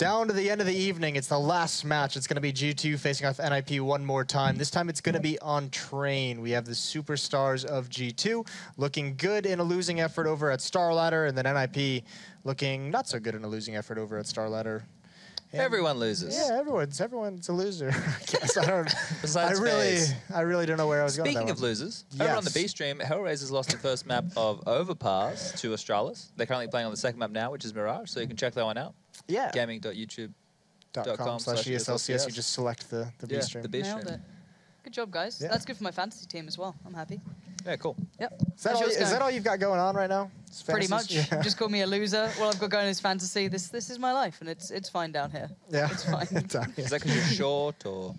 Down to the end of the evening. It's the last match. It's going to be G2 facing off NiP one more time. This time it's going to be on Train. We have the superstars of G2 looking good in a losing effort over at Star Ladder, and then NiP looking not so good in a losing effort over at Star Ladder. And everyone loses. Yeah, everyone's a loser. I guess Besides I really don't know where I was going. Speaking of losers, over on the B stream, Hellraisers lost the first map of Overpass to Australis. They're currently playing on the second map now, which is Mirage, so you can check that one out. Yeah. Gaming.youtube.com/ESLCS. You just select the B stream. The B stream. Nailed it. Good job, guys. Yeah. That's good for my fantasy team as well. I'm happy. Yeah, cool. Yep. Is that all you've got going on right now? Pretty much. Yeah. Just call me a loser. What I've got going is fantasy. This is my life, and it's fine down here. Yeah. It's fine. Is that because you're short, or?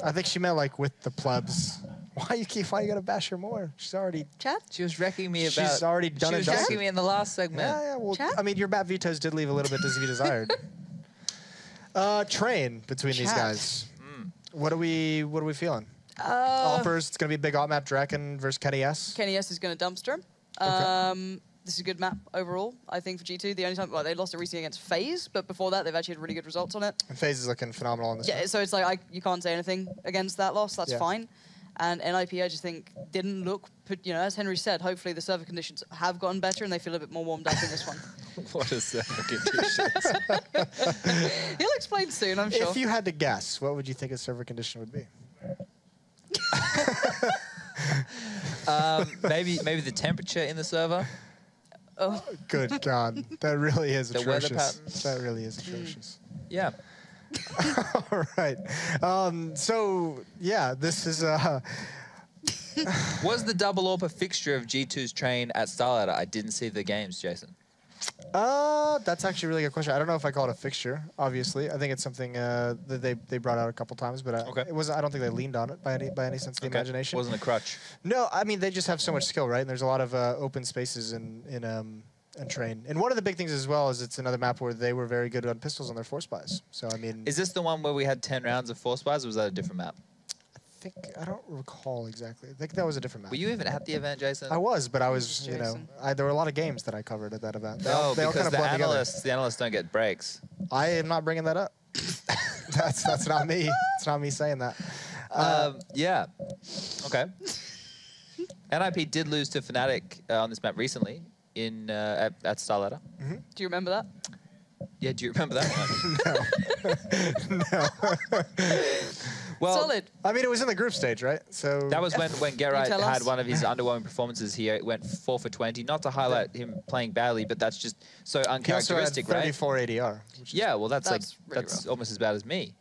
I think she meant like with the plebs. Why you gotta bash her more? She's already... Chat? She was wrecking me about... She's already done She it. was wrecking me in the last segment. Yeah, well, Chat? I mean, your map vetoes did leave a little bit to be desired. Train between these guys. What are we feeling? Offers, it's going to be a big map, Draken versus Kenny S. Kenny S is going to dumpster him. Okay. This is a good map overall, I think, for G2. The only time, well, they lost it recently against FaZe, but before that, they've actually had really good results on it. And FaZe is looking phenomenal on this Yeah, one. so it's like, you can't say anything against that loss. That's Yeah. fine. And NiP, I just think, didn't look, as Henry said, hopefully the server conditions have gotten better and they feel a bit more warmed up in this one. What is server conditions? He'll explain soon, I'm sure. If you had to guess, what would you think a server condition would be? Maybe the temperature in the server. Oh. Good God. That really is The weather atrocious. patterns. That really is atrocious. Yeah. All right. So, yeah, this is... Was the double AWP a fixture of G2's Train at Starladder? I didn't see the games, Jason. That's actually a really good question. I don't know if I call it a fixture, obviously. I think it's something that they brought out a couple times, but it was I don't think they leaned on it by any sense of the imagination. Wasn't a crutch. No, I mean, they just have so much skill, right? And there's a lot of open spaces in Train. And one of the big things as well is it's another map where they were very good on pistols on their force buys. So, I mean... Is this the one where we had 10 rounds of force buys, or was that a different map? I don't recall exactly. I think that was a different map. Were you even at the event, Jason? I was, but I was, there were a lot of games that I covered at that event. They all because kind of the blend analysts don't get breaks. I am not bringing that up. That's not me. It's not me saying that. Yeah. Okay. NiP did lose to Fnatic on this map recently at Starladder. Mm-hmm. Do you remember that? Yeah, do you remember that one? No. Well, solid. I mean, it was in the group stage, right? So that was when Geralt tell had us. one of his underwhelming performances. He went 4 for 20. Not to highlight him playing badly, but that's just so uncharacteristic, he also had right? 34 ADR. Yeah, well, that's really that's rough. almost as bad as me.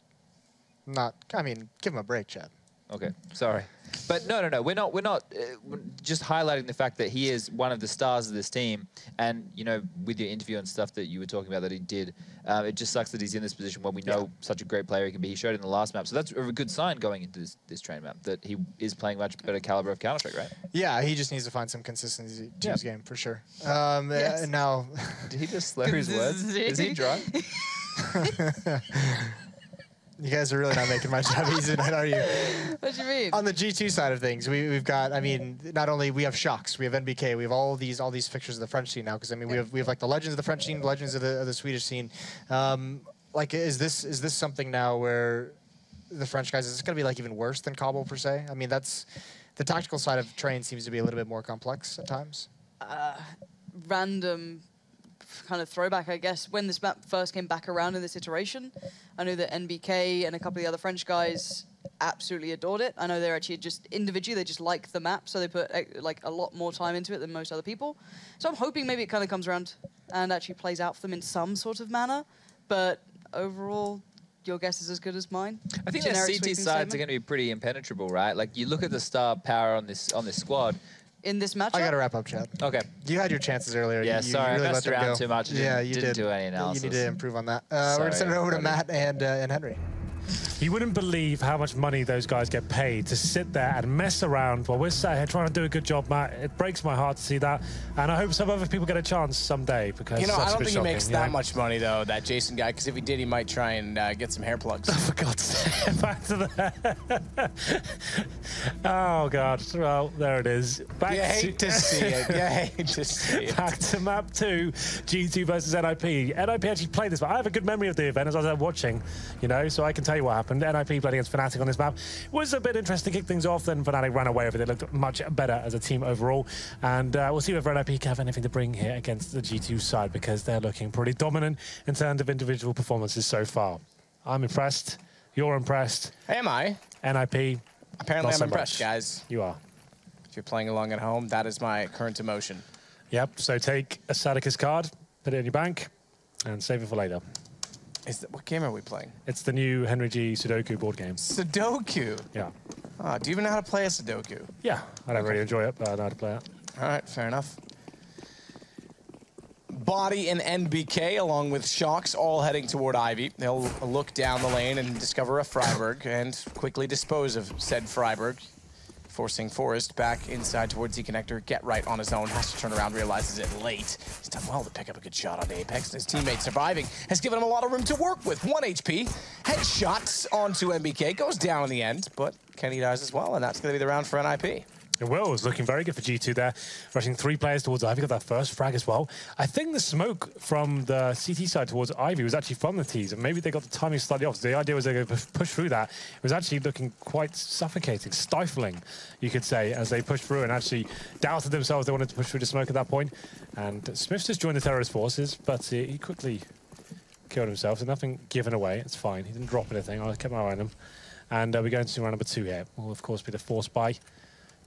I mean, give him a break, Chad. Okay, sorry. But no. We're not just highlighting the fact that he is one of the stars of this team. And, with your interview and stuff that you were talking about that he did, it just sucks that he's in this position when we know such a great player he can be. He showed it in the last map. So that's a good sign going into this Train map, that he is playing much better caliber of Counter-Strike, right? Yeah, he just needs to find some consistency to his game, for sure. Yes. Now... Did he just slur his words? Is he drunk? You guys are really not making my job easy tonight, are you? What do you mean? On the G2 side of things, we've got, I mean, not only we have Shocks, we have NBK, we have all these fixtures of the French scene now, because I mean we have like the legends of the French scene, the legends of the Swedish scene. Like, is this something now where the French guys, is this going to be like even worse than Cobble per se? I mean, that's the tactical side of Train seems to be a little bit more complex at times. Random kind of throwback, I guess. When this map first came back around in this iteration, I knew that NBK and a couple of the other French guys absolutely adored it. I know they're actually just individually, they just like the map, so they put like a lot more time into it than most other people. So I'm hoping maybe it kind of comes around and actually plays out for them in some sort of manner. But overall, your guess is as good as mine. I think Generic their CT sweeping sides statement. are going to be pretty impenetrable, right? Like, you look at the star power on this squad. In this matchup? I got to wrap up, Chad. Okay. You had your chances earlier. Yeah, you sorry, really I messed let them around go. too much. Yeah, you didn't did. do any analysis. You need to improve on that. We're going to send it over to buddy. Matt and Henry. You wouldn't believe how much money those guys get paid to sit there and mess around while we're sat here trying to do a good job, Matt. It breaks my heart to see that. And I hope some other people get a chance someday because I don't think shocking, he makes that much money, though, that Jason guy, because if he did, he might try and get some hair plugs. Oh, for God's sake, back to that. Oh, God. Well, there it is. Back You hate to see it. You hate to see it. Back to map 2, G2 versus NiP. NiP actually played this, but I have a good memory of the event as I was watching, you know, so I can tell you what happened. NiP played against Fnatic on this map. It was a bit interesting to kick things off, then Fnatic ran away with it. They looked much better as a team overall. And we'll see if NiP can have anything to bring here against the G2 side because they're looking pretty dominant in terms of individual performances so far. I'm impressed. You're impressed. Am I? NiP. Apparently I'm impressed, guys. You are. If you're playing along at home, that is my current emotion. Yep, so take a Sadicus card, put it in your bank, and save it for later. What game are we playing? It's the new Henry G Sudoku board game. Sudoku? Yeah. Oh, do you even know how to play a Sudoku? Yeah, I don't really enjoy it, but I know how to play it. All right, fair enough. Body and NBK, along with Shocks, all heading toward Ivy. They'll look down the lane and discover a Freiburg and quickly dispose of said Freiburg, forcing Forest back inside towards Z-Connector. Get right on his own, has to turn around, realizes it late. He's done well to pick up a good shot on Apex. His teammate surviving has given him a lot of room to work with. 1 HP, headshots onto NBK, goes down in the end, but Kenny dies as well, and that's going to be the round for NiP. It was looking very good for G2 there, rushing 3 players towards Ivy, got that first frag as well. I think the smoke from the CT side towards Ivy was actually from the T's, and maybe they got the timing slightly off. So the idea was they were going to push through that. It was actually looking quite suffocating, stifling, you could say, as they pushed through and actually doubted themselves they wanted to push through the smoke at that point. And Smith just joined the terrorist forces, but he quickly killed himself, so nothing given away. It's fine. He didn't drop anything. I kept my eye on him. And we're going to round number 2 here. Will, of course, be the Force buy.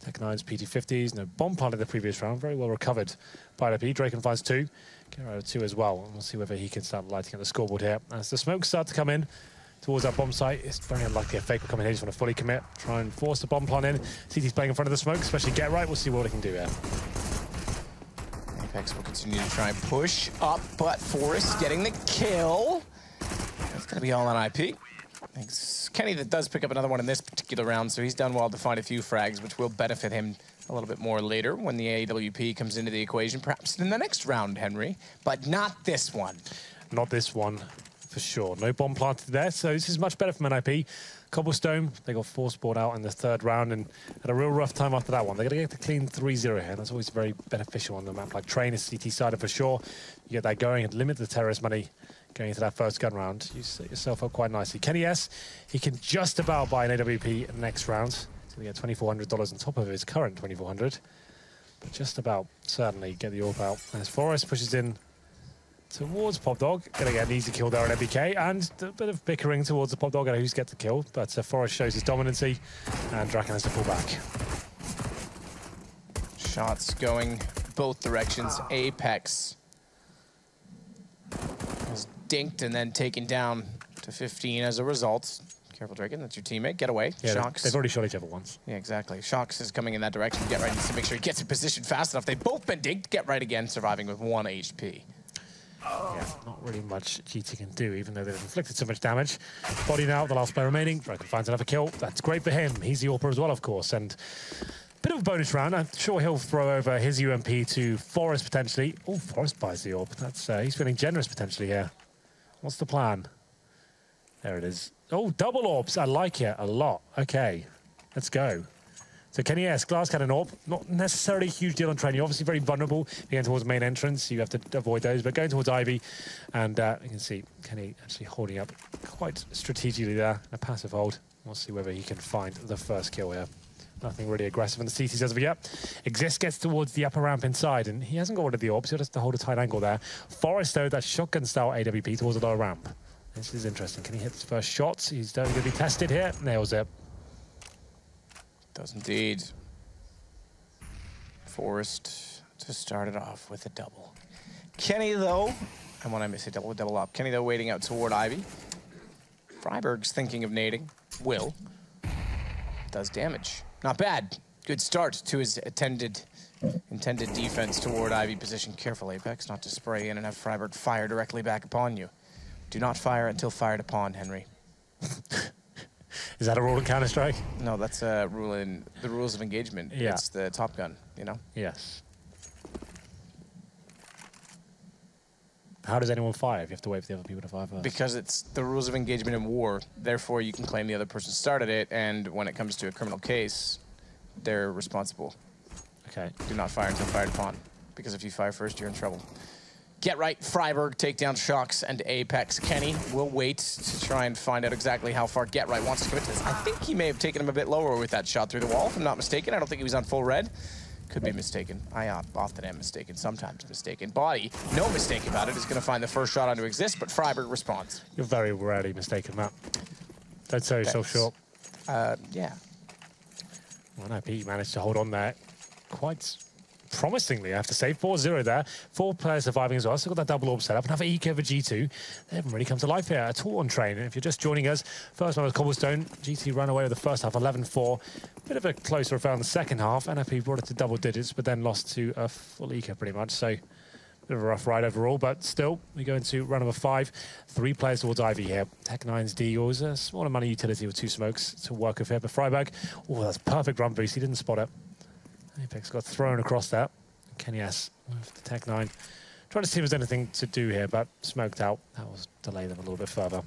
Tech9's PT50s, no bomb part of the previous round, very well recovered by NiP. Draken finds 2, get out of 2 as well. And we'll see whether he can start lighting up the scoreboard here. As the smoke starts to come in towards that bomb site, it's very unlikely a fake will come in here. Just want to fully commit, try and force the bomb plan in. CT's playing in front of the smoke, especially Get Right. We'll see what he can do here. Apex will continue to try and push up, but Forrest getting the kill. That's going to be all on NiP. It's Kenny that does pick up another one in this particular round, so he's done well to find a few frags, which will benefit him a little bit more later when the AWP comes into the equation, perhaps in the next round, Henry, but not this one. Not this one, for sure. No bomb planted there, so this is much better from NiP. Cobblestone, they got force board out in the 3rd round and had a real rough time after that one. They're going to get the clean 3-0 here. That's always very beneficial on the map. Like Train is CT-sided for sure. You get that going and limit the terrorist money going into that first gun round. You set yourself up quite nicely. Kenny S, he can just about buy an AWP next round. So we get $2,400 on top of his current $2,400. But just about certainly get the AWP out. As Forrest pushes in towards Pop Dog, gonna get an easy kill there on NBK, and a bit of bickering towards the Pop Dog who's get the kill, but Forrest shows his dominancy, and Draken has to pull back. Shots going both directions. Apex was dinked and then taken down to 15 as a result. Careful, Draken, that's your teammate. Get away. Yeah, Shocks. they've already shot each other once. Yeah, exactly. Shocks is coming in that direction. Get Right needs to make sure he gets in position fast enough. They've both been dinked. Get Right again, surviving with 1 HP. Yeah, not really much GT can do, even though they've inflicted so much damage. Body now, the last player remaining. Draken finds another kill. That's great for him. He's the AWPer as well, of course. And a bit of a bonus round. I'm sure he'll throw over his UMP to Forrest, potentially. Oh, Forrest buys the AWP. That's, he's feeling generous, potentially, here. What's the plan? There it is. Oh, double AWPs. I like it a lot. Okay, let's go. So Kenny S, Glass Cannon AWP, not necessarily a huge deal on Train. You're obviously very vulnerable going towards main entrance. You have to avoid those, but going towards Ivy, and you can see Kenny actually holding up quite strategically there, a passive hold. We'll see whether he can find the first kill here. Nothing really aggressive in the CTs as of yet. Exist gets towards the upper ramp inside, and he hasn't got one of the AWPs. He'll just have to hold a tight angle there. Forrest, though, that shotgun-style AWP towards the lower ramp. This is interesting. Can he hit his first shots? He's going to be tested here. Nails it. Does indeed. Forrest to start it off with a double. Kenny, though, and when I say double up. Kenny, though, waiting out toward Ivy. Freiburg's thinking of nading. Will. Does damage. Not bad. Good start to his intended defense toward Ivy position. Careful, Apex, not to spray in and have Freiburg fire directly back upon you. Do not fire until fired upon, Henry. Is that a rule in Counter-Strike? No, that's a rule in the rules of engagement. Yeah. It's the Top Gun, you know? Yes. How does anyone fire if you have to wait for the other people to fire first? Because it's the rules of engagement in war. Therefore, you can claim the other person started it, and when it comes to a criminal case, they're responsible. Okay. Do not fire until fired upon, because if you fire first, you're in trouble. Get right, Freiburg take down Shocks and Apex. Kenny will wait to try and find out exactly how far Get Right wants to commit to this. I think he may have taken him a bit lower with that shot through the wall, if I'm not mistaken. I don't think he was on full red. Could be mistaken. I often am mistaken, sometimes mistaken. Body, no mistake about it, is going to find the first shot onto exist, but Freiburg responds. You're very rarely mistaken, Matt. Don't say you're so short. Yeah. Well, NiP managed to hold on there quite promisingly, I have to say. 4-0 there. 4 players surviving as well. Still got that double orb set up. Another eco for G2. They haven't really come to life here at all on train. And if you're just joining us, first one was Cobblestone. G2 ran away with the first half, 11-4. Bit of a closer affair in the second half. NiP brought it to double digits, but then lost to a full eco pretty much. So, bit of a rough ride overall, but still, we go into run number 5. 3 players towards Ivy here. Tech9's Deagles, a smaller money utility with 2 smokes to work with here. But Freiburg, oh, that's perfect run boost. He didn't spot it. Apex got thrown across that. Kenny S with the Tech9. Trying to see if there's anything to do here, but smoked out. That will delay them a little bit further.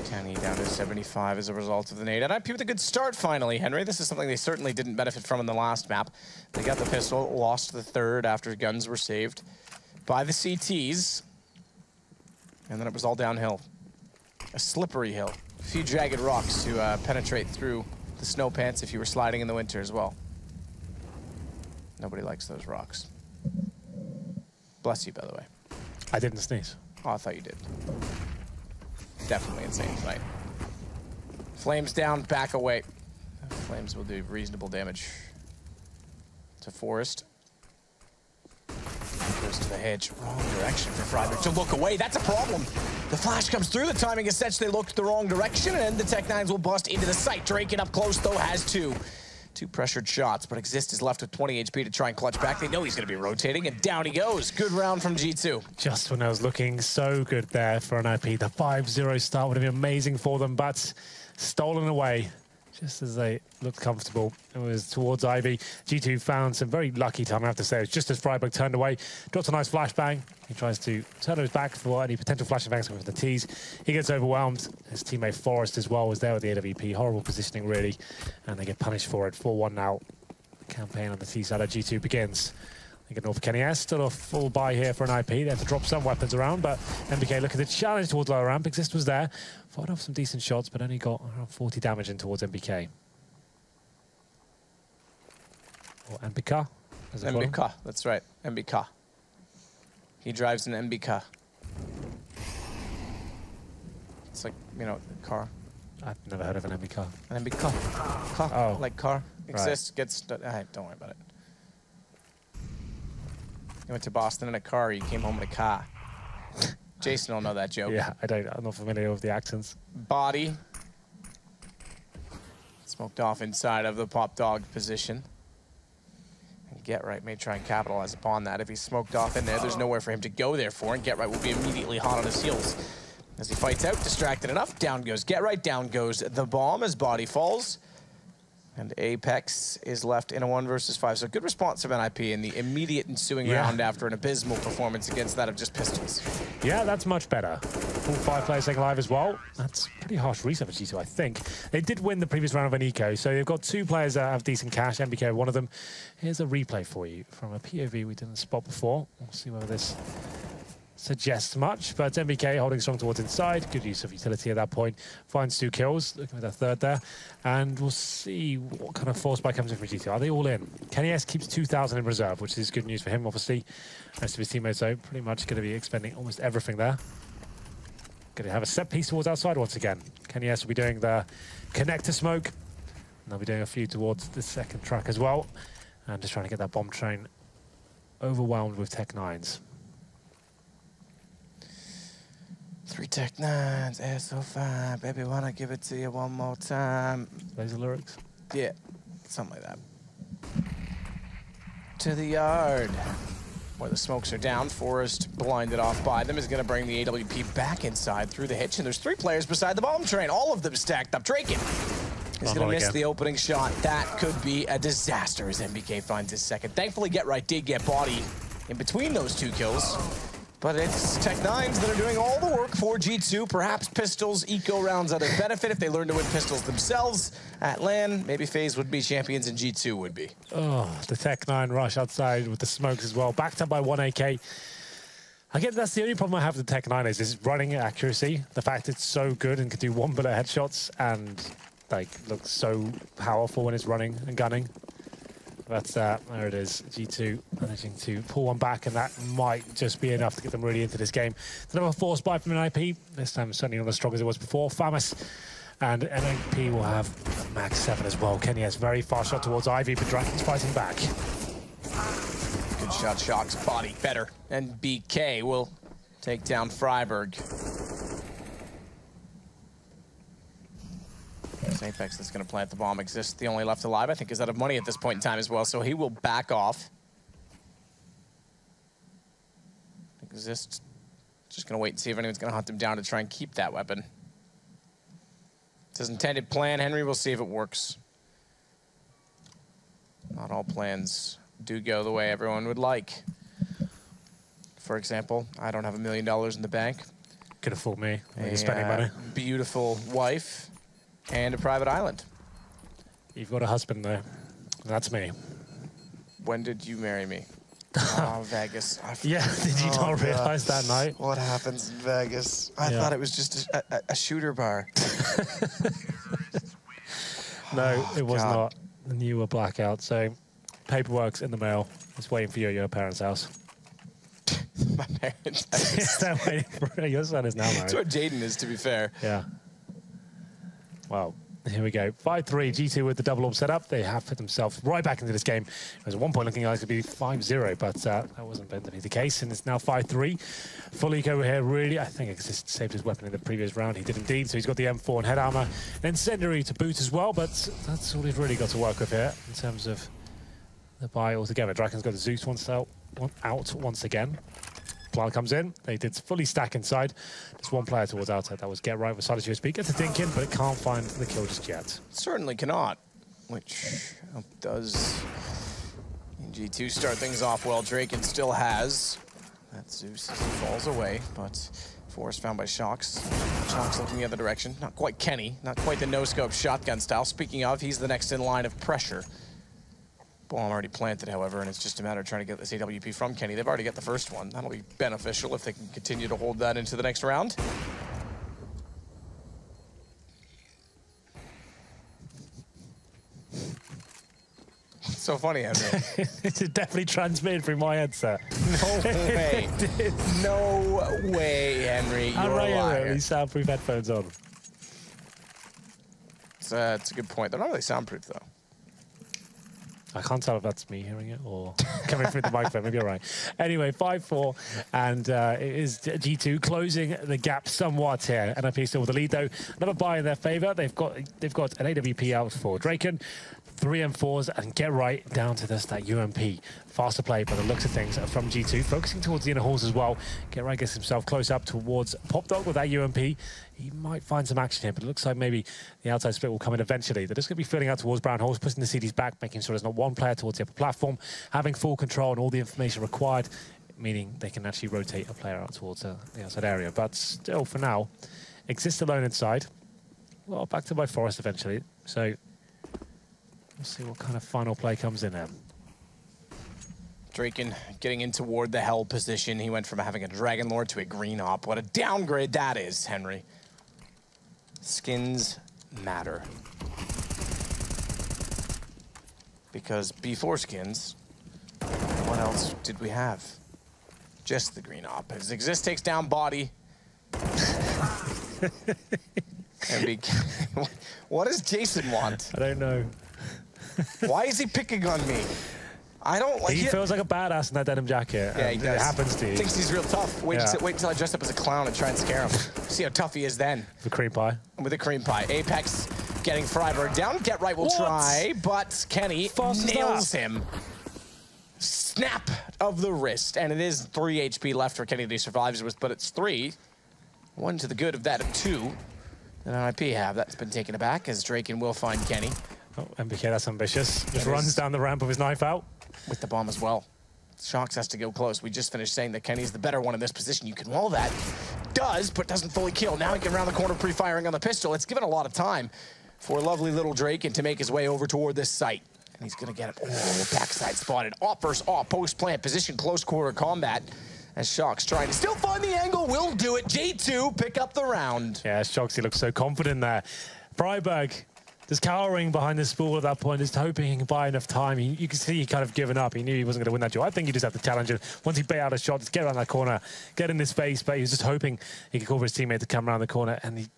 Kenny down to 75 as a result of the nade. And NiP with a good start finally, Henry. This is something they certainly didn't benefit from in the last map. They got the pistol, lost the third after guns were saved by the CTs. And then it was all downhill. A slippery hill. A few jagged rocks to penetrate through the snow pants if you were sliding in the winter as well. Nobody likes those rocks. Bless you, by the way. I didn't sneeze. Oh, I thought you did. Definitely insane tonight. Flames down, back away. Flames will do reasonable damage to Forest. Goes to the hedge. Wrong direction for Freiburg to look away. That's a problem. The flash comes through. The timing is such they looked the wrong direction, and the Tech9s will bust into the site. Drake up close, though, has 2. 2 pressured shots, but Exist is left with 20 HP to try and clutch back. They know he's going to be rotating, and down he goes. Good round from G2. Just when I was looking so good there for NiP, the 5-0 start would have been amazing for them, but stolen away just as they looked comfortable. It was towards Ivy. G2 found some very lucky time, I have to say. It was just as Freiburg turned away, dropped a nice flashbang. He tries to turn his back for any potential flashing bangs with the T's. He gets overwhelmed. His teammate Forrest as well was there with the AWP. Horrible positioning, really. And they get punished for it. 4-1 now. The campaign on the T side of G2 begins. They get north of Kenny S. Still a full buy here for NiP. They have to drop some weapons around, but NBK looking to challenge towards lower ramp. Exist was there. Fired off some decent shots, but only got around 40 damage in towards NBK. Or NBK. NBK, that's right. NBK. He drives an NBK. It's like, you know, a car. I've never heard of an NBK. An NBK. Car. Oh. Like car. Exists, Right. gets... don't worry about it. You went to Boston in a car, you came home in a car. Jason will know that joke. Yeah, I'm not familiar with the accents. Body. Smoked off inside of the pop dog position. And Get Right may try and capitalize upon that. If he's smoked off in there, there's nowhere for him to go therefore, and Get Right will be immediately hot on his heels. As he fights out, distracted enough, down goes Get Right, down goes the bomb as Body falls. And Apex is left in a 1 versus 5. So good response from NiP in the immediate ensuing round after an abysmal performance against that of just Pistols. Yeah, that's much better. Full 5 players staying alive as well. That's pretty harsh reset for G2, I think. They did win the previous round of an eco, so they've got 2 players that have decent cash. NBK, one of them. Here's a replay for you from a POV we didn't spot before. We'll see whether this suggests much, but NBK holding strong towards inside. Good use of utility at that point. Finds 2 kills, looking at that third there. And we'll see what kind of force buy comes in for G2. Are they all in? Kenny S keeps 2,000 in reserve, which is good news for him, obviously. Rest of his teammates, though, pretty much going to be expending almost everything there. Going to have a set piece towards outside once again. Kenny S will be doing the connector smoke. And they'll be doing a few towards the second track as well. And just trying to get that bomb train overwhelmed with Tech9s. 3 Tech9s, air so fine, baby, wanna give it to you one more time. Those are lyrics? Yeah, something like that. To the yard. where the smokes are down. Forrest, blinded off by them, is going to bring the AWP back inside through the hitch, and there's 3 players beside the bomb train, all of them stacked up. Draken is going to miss the opening shot. That could be a disaster as NBK finds his second. Thankfully, Get Right did get body in between those 2 kills. But it's Tech9s that are doing all the work for G2. Perhaps Pistols eco rounds out of benefit if they learn to win Pistols themselves. At LAN, maybe FaZe would be champions and G2 would be. Oh, the Tech9 rush outside with the smokes as well. Backed up by 1 AK. Again, that's the only problem I have with the Tech9 is running accuracy. The fact it's so good and can do 1 bullet headshots and like looks so powerful when it's running and gunning. But there it is, G2 managing to pull one back, and that might just be enough to get them really into this game. It's another force buy from NiP, this time certainly not as strong as it was before. Famous and NiP will have max 7 as well. Kenny has very fast shot towards Ivy, but Draken's fighting back. Good shot, Shock's body better. And BK will take down Freiburg. Apex that's going to plant the bomb exists. The only left alive, I think, is out of money at this point in time as well, so he will back off. Exist just going to wait and see if anyone's going to hunt him down to try and keep that weapon. It's his intended plan. Henry will see if it works. Not all plans do go the way everyone would like. For example, I don't have $1 million in the bank. Could have fooled me. You're spending money. Beautiful wife. And a private island. You've got a husband there. That's me. When did you marry me? Oh, Vegas. Yeah, did you not realize that night? What happens in Vegas? I thought it was just a shooter bar. No, it was not. And you were blackout, so paperwork's in the mail. It's waiting for you at your parents' house. My parents' house. They're waiting for it. Your son is now married. That's where Jaden is, to be fair. Yeah. Well, here we go. 5-3, G2 with the double orb setup. They have put themselves right back into this game. It was at one point looking like it could be 5-0, but that wasn't meant to be the case, and it's now 5-3. Full eco over here, really, I think Exist saved his weapon in the previous round. He did indeed, so he's got the M4 and head armor. And incendiary to boot as well, but that's all he's really got to work with here in terms of the buy altogether. Draken's got the Zeus out once again. Plant comes in, they did fully stack inside. Just one player towards outside, that was Get Right with Silence USB. Gets a dink in, but it can't find the kill just yet. Certainly cannot, which does G2 start things off well. Draken still has. That Zeus falls away, but Force found by Shocks. Shocks looking the other direction. Not quite Kenny, not quite the no-scope shotgun style. Speaking of, he's the next in line of pressure. Bomb already planted, however, and it's just a matter of trying to get this AWP from Kenny. They've already got the first one. That'll be beneficial if they can continue to hold that into the next round. It's so funny, Henry. It definitely transmitted through my headset. No way. No way, Henry. You're a liar. These soundproof headphones on. It's a good point. They're not really soundproof, though. I can't tell if that's me hearing it or coming through the microphone. Maybe you're right. Anyway, 5-4, and it is G2 closing the gap somewhat here. NiP still with the lead, though. Another buy in their favor. They've got an AWP out for Draken. 3 M4s and Get Right down to this, that UMP. Faster play by the looks of things from G2, focusing towards the inner halls as well. Get Right gets himself close up towards Pop Dog with that UMP. He might find some action here, but it looks like maybe the outside split will come in eventually. They're just going to be filling out towards Brown Halls, pushing the CDs back, making sure there's not one player towards the upper platform, having full control and all the information required, meaning they can actually rotate a player out towards the outside area. But still, for now, Exist alone inside. Well, back to by Forest eventually. So we'll see what kind of final play comes in there. Draken getting in toward the hell position. He went from having a Dragon Lord to a Green Op. What a downgrade that is, Henry. Skins matter. Because before skins, what else did we have? Just the Green Op. As Exist takes down body. What does Jason want? I don't know. Why is he picking on me? I don't like it. He feels like a badass in that denim jacket. Yeah, he does. It happens to you. Thinks he's real tough. Wait until I dress up as a clown and try and scare him. See how tough he is then. The cream pie. With the cream pie. Apex getting Freiburg down. Get Right will try, but Kenny nails him. Snap impact of the wrist, and it is 3 HP left for Kenny that he survives with, but it's 3. 1 to the good of that of 2 that NiP have. That's been taken aback as Draken will find Kenny. Oh, MBK, that's ambitious. Just runs down the ramp with his knife out. With the bomb as well. Shox has to go close. We just finished saying that Kenny's the better one in this position. You can wall that. Does, but doesn't fully kill. Now he can round the corner pre-firing on the pistol. It's given a lot of time for lovely little Draken to make his way over toward this site. And he's going to get him. Oh, backside spotted. Off versus off. Post-plant position. Close quarter combat. As Shox trying to still find the angle. Will do it. J2 pick up the round. Yeah, Shox, he looks so confident there. Freiburg just cowering behind the spool at that point, just hoping he can buy enough time. You can see he kind of given up. He knew he wasn't going to win that duel. I think he just have to challenge him. Once he bait out a shot, just get around that corner, get in his face, but he was just hoping he could call for his teammate to come around the corner, and he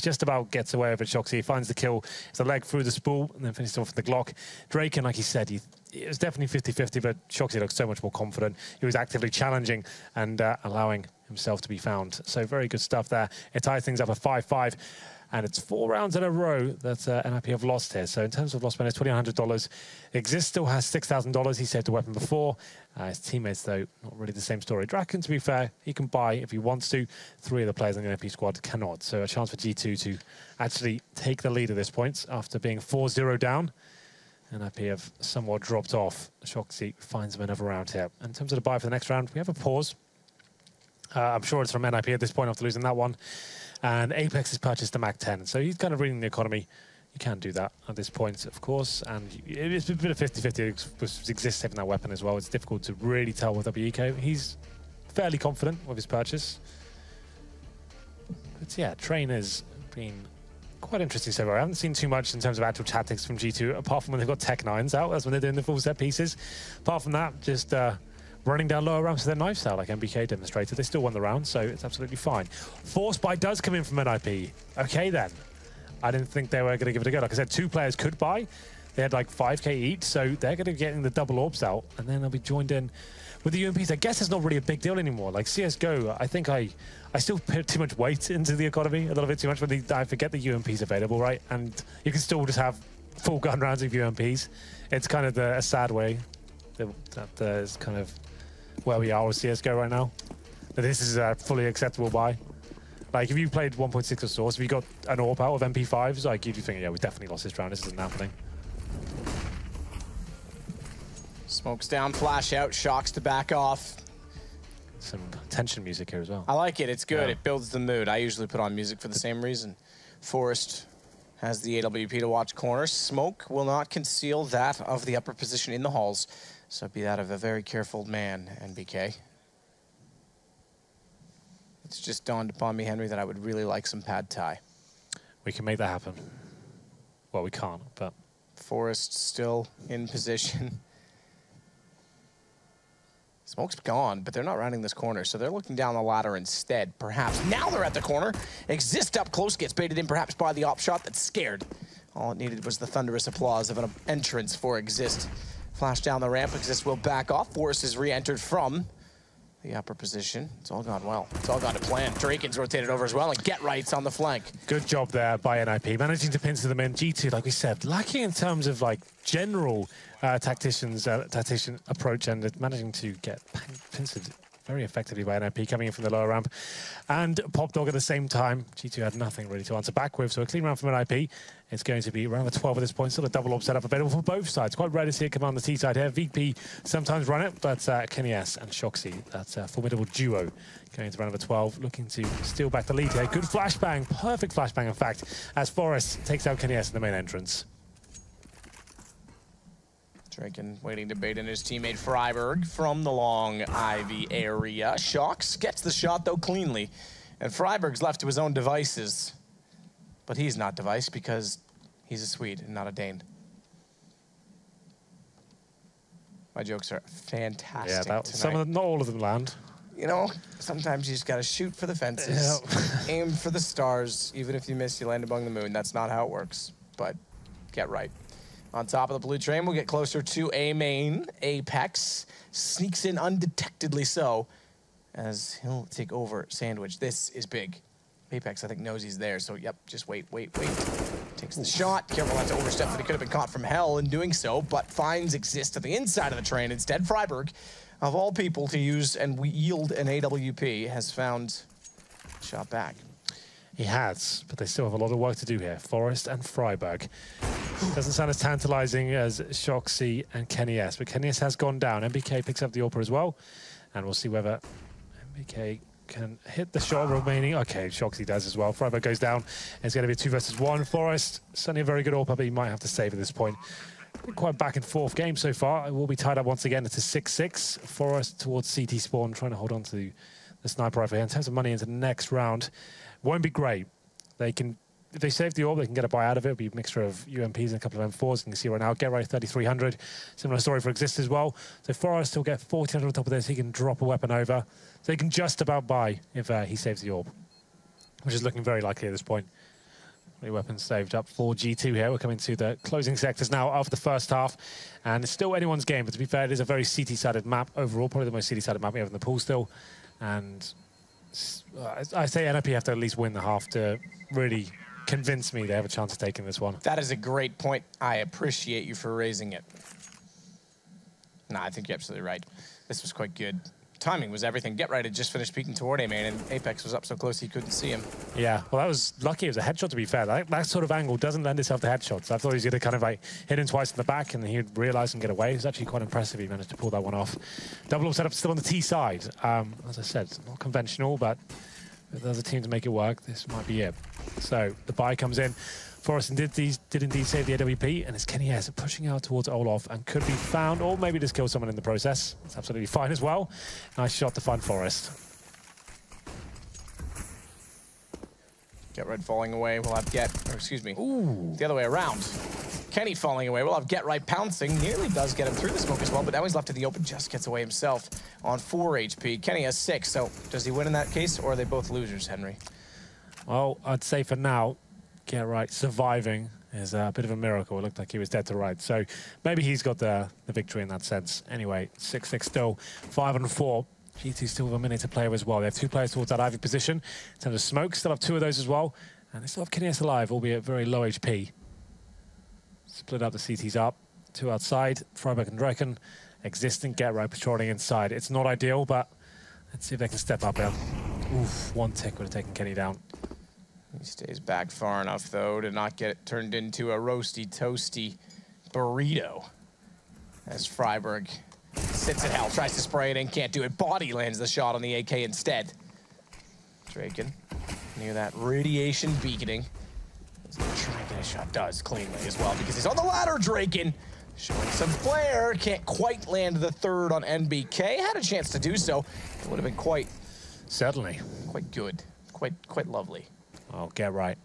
just about gets away with it. Shoxy, he finds the kill. It's a leg through the spool, and then finishes off with the Glock. Draken, like he said, it was definitely 50-50, but Shoxy looked so much more confident. He was actively challenging and allowing himself to be found. So very good stuff there. It ties things up at 5-5. And it's 4 rounds in a row that NiP have lost here. So in terms of lost money, it's $2,100. Exist still has $6,000. He saved a weapon before. His teammates, though, not really the same story. Draken, to be fair, he can buy if he wants to. 3 of the players in the NiP squad cannot. So a chance for G2 to actually take the lead at this point after being 4-0 down. NiP have somewhat dropped off. Shoxy finds him another round here. In terms of the buy for the next round, we have a pause. I'm sure it's from NiP at this point after losing that one. And Apex has purchased the Mag-10, so he's kind of reading the economy. You can't do that at this point, of course, and it's a bit of 50-50 with Exist saving that weapon as well. It's difficult to really tell with WECO. He's fairly confident with his purchase. But yeah, Train has been quite interesting so far. I haven't seen too much in terms of actual tactics from G2, apart from when they've got Tech 9s out. That's when they're doing the full set pieces. Apart from that, just running down lower ramps with their knife style like MBK demonstrated. They still won the round, so it's absolutely fine. Force buy does come in from NiP. Okay, then. I didn't think they were going to give it a go. Like I said, 2 players could buy. They had like 5k each, so they're going to be getting the double orbs out, and then they'll be joined in with the UMPs. I guess it's not really a big deal anymore. Like CSGO, I think I still put too much weight into the economy, a little bit too much, when I forget the UMPs available, right? And you can still just have full gun rounds of UMPs. It's kind of a sad way that is kind of where we are with CSGO right now. But this is a fully acceptable buy. Like, if you played 1.6 or Source, if you got an AWP out of MP5s, like, you'd be thinking, yeah, we definitely lost this round. This isn't happening. Smokes down, flash out, Shox to back off. Some tension music here as well. I like it. It's good. Yeah. It builds the mood. I usually put on music for the same reason. Forrest has the AWP to watch corner. Smoke will not conceal that of the upper position in the halls. So be that of a very careful man, NBK. It's just dawned upon me, Henry, that I would really like some pad thai. We can make that happen. Well, we can't, but... Forrest still in position. Smoke's gone, but they're not rounding this corner, so they're looking down the ladder instead, perhaps. Now they're at the corner. Exist up close, gets baited in perhaps by the op shot that's scared. All it needed was the thunderous applause of an entrance for Exist. Flash down the ramp, Exist will back off. Forrest is re-entered from the upper position. It's all gone well. It's all gone to plan. Draken's rotated over as well, and Get Right's on the flank. Good job there by NiP, managing to pincer them in. G2, like we said, lacking in terms of like general tactician approach, and managing to get pincered very effectively by NiP, coming in from the lower ramp. And Pop Dog at the same time. G2 had nothing really to answer back with, so a clean round from NiP. It's going to be round 12 at this point. Still a double orb setup available for both sides. Quite rare to see it come on the T side here. VP sometimes run it, but Kenny S and Shoxy, that's a formidable duo going into round 12, looking to steal back the lead here. Good flashbang, perfect flashbang in fact, as Forrest takes out Kenny S in the main entrance. Draken waiting to bait in his teammate Freiburg from the long Ivy area. Shox gets the shot though cleanly, and Freiburg's left to his own devices. But he's not device because he's a Swede and not a Dane. My jokes are fantastic tonight. Some of them, not all of them land. You know, sometimes you just gotta shoot for the fences, aim for the stars. Even if you miss, you land among the moon. That's not how it works, but get right. On top of the blue train, we'll get closer to A main. Apex sneaks in undetectedly so, as he'll take over Sandwich. This is big. Apex, I think, knows he's there, so yep, just wait. Takes the shot, careful not to overstep that he could have been caught from hell in doing so, but finds Exist at the inside of the train. Instead, Freiburg, of all people to use and yield an AWP, has found shot back. He has, but they still have a lot of work to do here. Forest and Freiburg. Doesn't sound as tantalizing as Shoxy and Kenny S, but Kenny S has gone down. NBK picks up the AWP as well, and we'll see whether NBK can hit the shot remaining. Okay, Shoxy does as well. Freiburg goes down. It's going to be a 2 versus 1. Forest, certainly a very good AWP, but he might have to save at this point. Quite back and forth game so far. It will be tied up once again. It's a 6-6. Forest towards CT spawn, trying to hold on to the sniper rifle here. In terms of money into the next round, won't be great. They can, if they save the AWP, they can get a buy out of it. It'll be a mixture of UMPs and a couple of M4s. You can see right now, Get Right 3,300. Similar story for Exist as well. So Forest will get 1,400 on top of this. He can drop a weapon over. So he can just about buy if he saves the AWP, which is looking very likely at this point. Three weapons saved up for G2 here. We're coming to the closing sectors now of the first half. And it's still anyone's game, but to be fair, it is a very CT-sided map overall. Probably the most CT-sided map we have in the pool still. And I say NiP have to at least win the half to really convince me they have a chance of taking this one. That is a great point. I appreciate you for raising it. No, I think you're absolutely right. This was quite good. Timing was everything. Get Right had just finished peeking toward A main, and Apex was up so close he couldn't see him. Yeah, well, that was lucky. It was a headshot, to be fair. That sort of angle doesn't lend itself to headshots. I thought he was going to kind of like hit him twice in the back, and he'd realize and get away. It was actually quite impressive. He managed to pull that one off. Double up setup still on the T side. As I said, it's not conventional, but if there's a team to make it work, this might be it. So the buy comes in. Forrest did indeed save the AWP, and it's Kenny S pushing out towards Olaf and could be found, or maybe just kill someone in the process. That's absolutely fine as well. Nice shot to find Forrest. Get Right falling away. We'll have Ooh. the other way around. Kenny falling away. We'll have Get Right pouncing. Nearly does get him through the smoke as well, but now he's left in the open. Just gets away himself on 4 HP. Kenny has 6, so does he win in that case, or are they both losers, Henry? Well, I'd say for now, Get Right surviving is a bit of a miracle. It looked like he was dead to right. So maybe he's got the victory in that sense. Anyway, 6-6 still, 5-4. G2 still have a minute to play as well. They have 2 players towards that Ivy position. In terms of smoke, still have 2 of those as well. And they still have Kenny S alive, albeit very low HP. Split up the CTs up. 2 outside, Freiburg and Draken. Existing Get Right patrolling inside. It's not ideal, but let's see if they can step up here. Oof, 1 tick would have taken Kenny down. He stays back far enough, though, to not get it turned into a roasty, toasty burrito. As Freiburg sits at hell, tries to spray it in, can't do it. Body lands the shot on the AK instead. Draken, near that radiation beaconing. He's gonna try and get a shot. Does cleanly as well, because he's on the ladder, Draken. Showing some flair. Can't quite land the 3rd on NBK. Had a chance to do so. It would have been quite... Certainly. Quite good. Quite lovely. Oh, Get Right.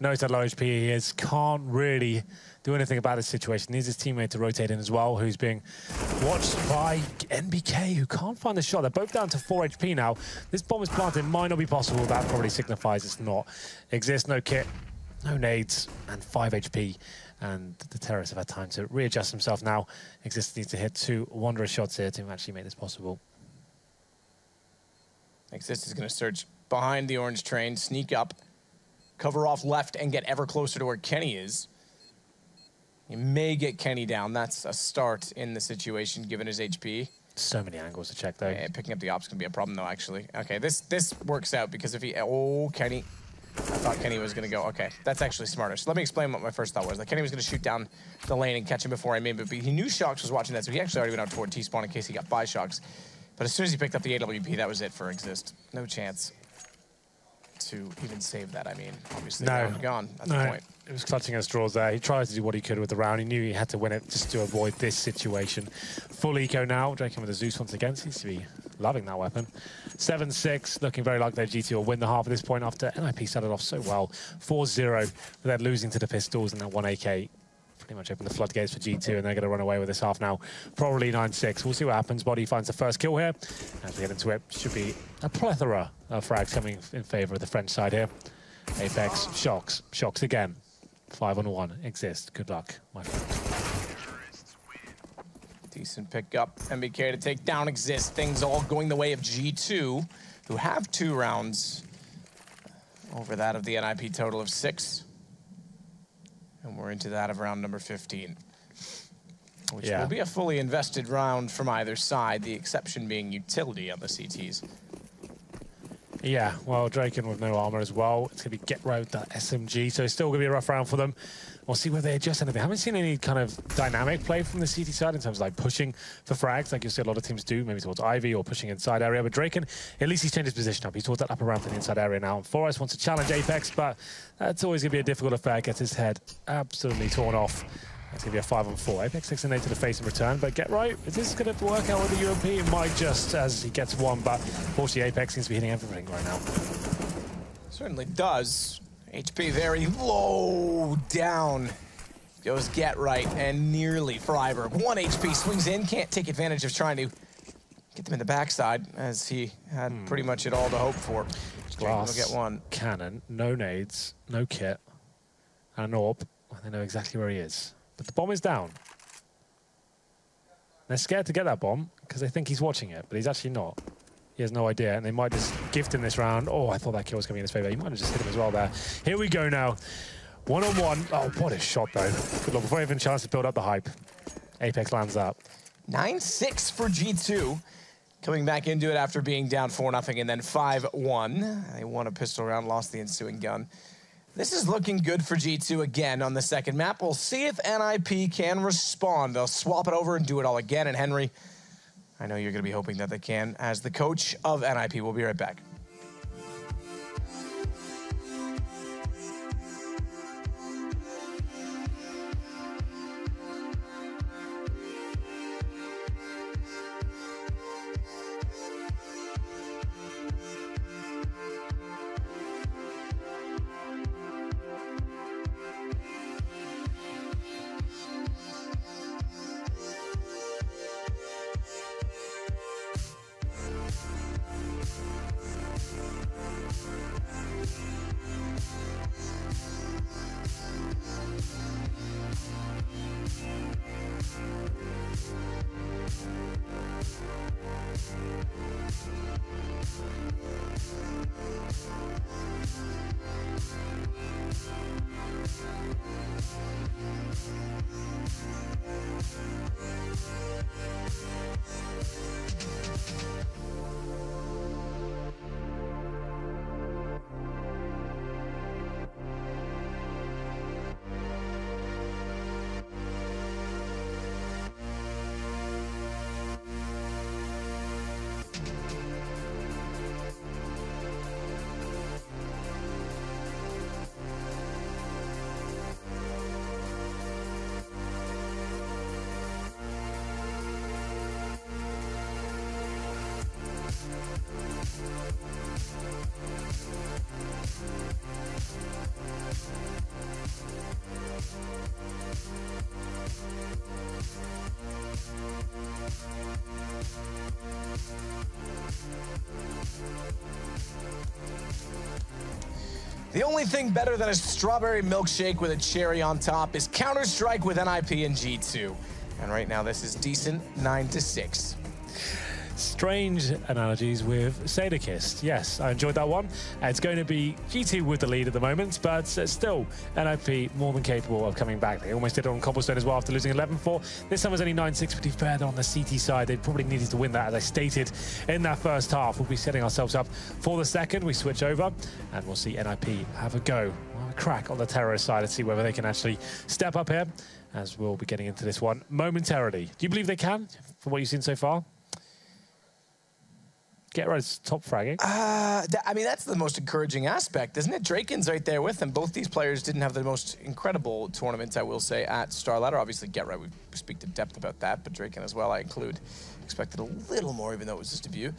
Knows how low HP he is. Can't really do anything about this situation. Needs his teammate to rotate in as well, who's being watched by NBK, who can't find the shot. They're both down to 4 HP now. This bomb is planted. Might not be possible. That probably signifies it's not. Exists, no kit, no nades, and 5 HP. And the terrorists have had time to readjust himself now. Exists needs to hit 2 wondrous shots here to actually make this possible. Exist is going to search behind the orange train, sneak up, cover off left, and get ever closer to where Kenny is. You may get Kenny down. That's a start in the situation, given his HP. So many angles to check, though. Yeah, picking up the op's going to be a problem, though, actually. Okay, this works out, because if he... Oh, Kenny. I thought Kenny was going to go. Okay, that's actually smarter. So let me explain what my first thought was. That Kenny was going to shoot down the lane and catch him before I made him, but he knew Shox was watching that, so he actually already went out toward T-spawn in case he got by Shox. But as soon as he picked up the AWP, that was it for Exist. No chance to even save that. I mean, obviously, gone at the point. It was clutching at straws there. He tried to do what he could with the round. He knew he had to win it just to avoid this situation. Full eco now. Draken with the Zeus once again. Seems to be loving that weapon. 7-6. Looking very like their GT will win the half at this point after NiP started off so well. 4-0. But they're losing to the Pistols and that 1 AK. Pretty much open the floodgates for G2, and they're going to run away with this half now. Probably 9-6. We'll see what happens. Body finds the first kill here. As we get into it, should be a plethora of frags coming in favor of the French side here. Apex, Shox again. 5-on-1. Exist. Good luck, my friend. Decent pickup. NBK to take down Exist. Things all going the way of G2, who have 2 rounds over that of the NiP total of 6. And we're into that of round number 15. Which will be a fully invested round from either side, the exception being utility on the CTs. Yeah, well, Draken with no armor as well. It's going to be get right with that SMG, so it's still going to be a rough round for them. We'll see whether they adjust anything. I haven't seen any kind of dynamic play from the CT side in terms of like pushing for frags, like you see a lot of teams do, maybe towards Ivy or pushing inside area. But Draken, at least he's changed his position up. He's towards that upper ramp in the inside area now. And Forrest wants to challenge Apex, but that's always going to be a difficult affair. Gets his head absolutely torn off. It's going to be a 5-on-4. Apex 6 and 8 to the face in return, but get right. Is this going to work out with the UMP? It might just as he gets one, but fortunately Apex seems to be hitting everything right now. Certainly does. HP very low down. Goes get right and nearly Freiburg. 1 HP swings in, can't take advantage of trying to get them in the backside as he had pretty much it all to hope for. Glass, will get one. Cannon, no nades, no kit, and an orb. They know exactly where he is. But the bomb is down. They're scared to get that bomb because they think he's watching it, but he's actually not. He has no idea, and they might just gift him this round. Oh, I thought that kill was coming in his favor. He might have just hit him as well there. Here we go now. 1-on-1. Oh, what a shot, though. Good luck. Before even a chance to build up the hype. Apex lands up. 9-6 for G2. Coming back into it after being down 4-0 and then 5-1. They won a pistol round, lost the ensuing gun. This is looking good for G2 again on the second map. We'll see if NiP can respond. They'll swap it over and do it all again. And Henry, I know you're going to be hoping that they can. As the coach of NiP, we'll be right back. The only thing better than a strawberry milkshake with a cherry on top is Counter-Strike with NiP and G2. And right now this is decent, 9-6. Strange analogies with Sadakist. Yes, I enjoyed that one. It's going to be G2 with the lead at the moment, but still, NiP more than capable of coming back. They almost did it on Cobblestone as well after losing 11-4. This time was only 9-6, but to be fair, they're on the CT side. They probably needed to win that, as I stated in that first half. We'll be setting ourselves up for the second. We switch over, and we'll see NiP have a go. Well, a crack on the terrorist side and see whether they can actually step up here, as we'll be getting into this one momentarily. Do you believe they can, from what you've seen so far? Get right, top fragging. I mean, that's the most encouraging aspect, isn't it? Draken's right there with them. Both these players didn't have the most incredible tournaments, I will say, at Star Ladder. Obviously, Get Right, we speak to depth about that, but Draken as well, I include. Expected a little more, even though it was just a debut.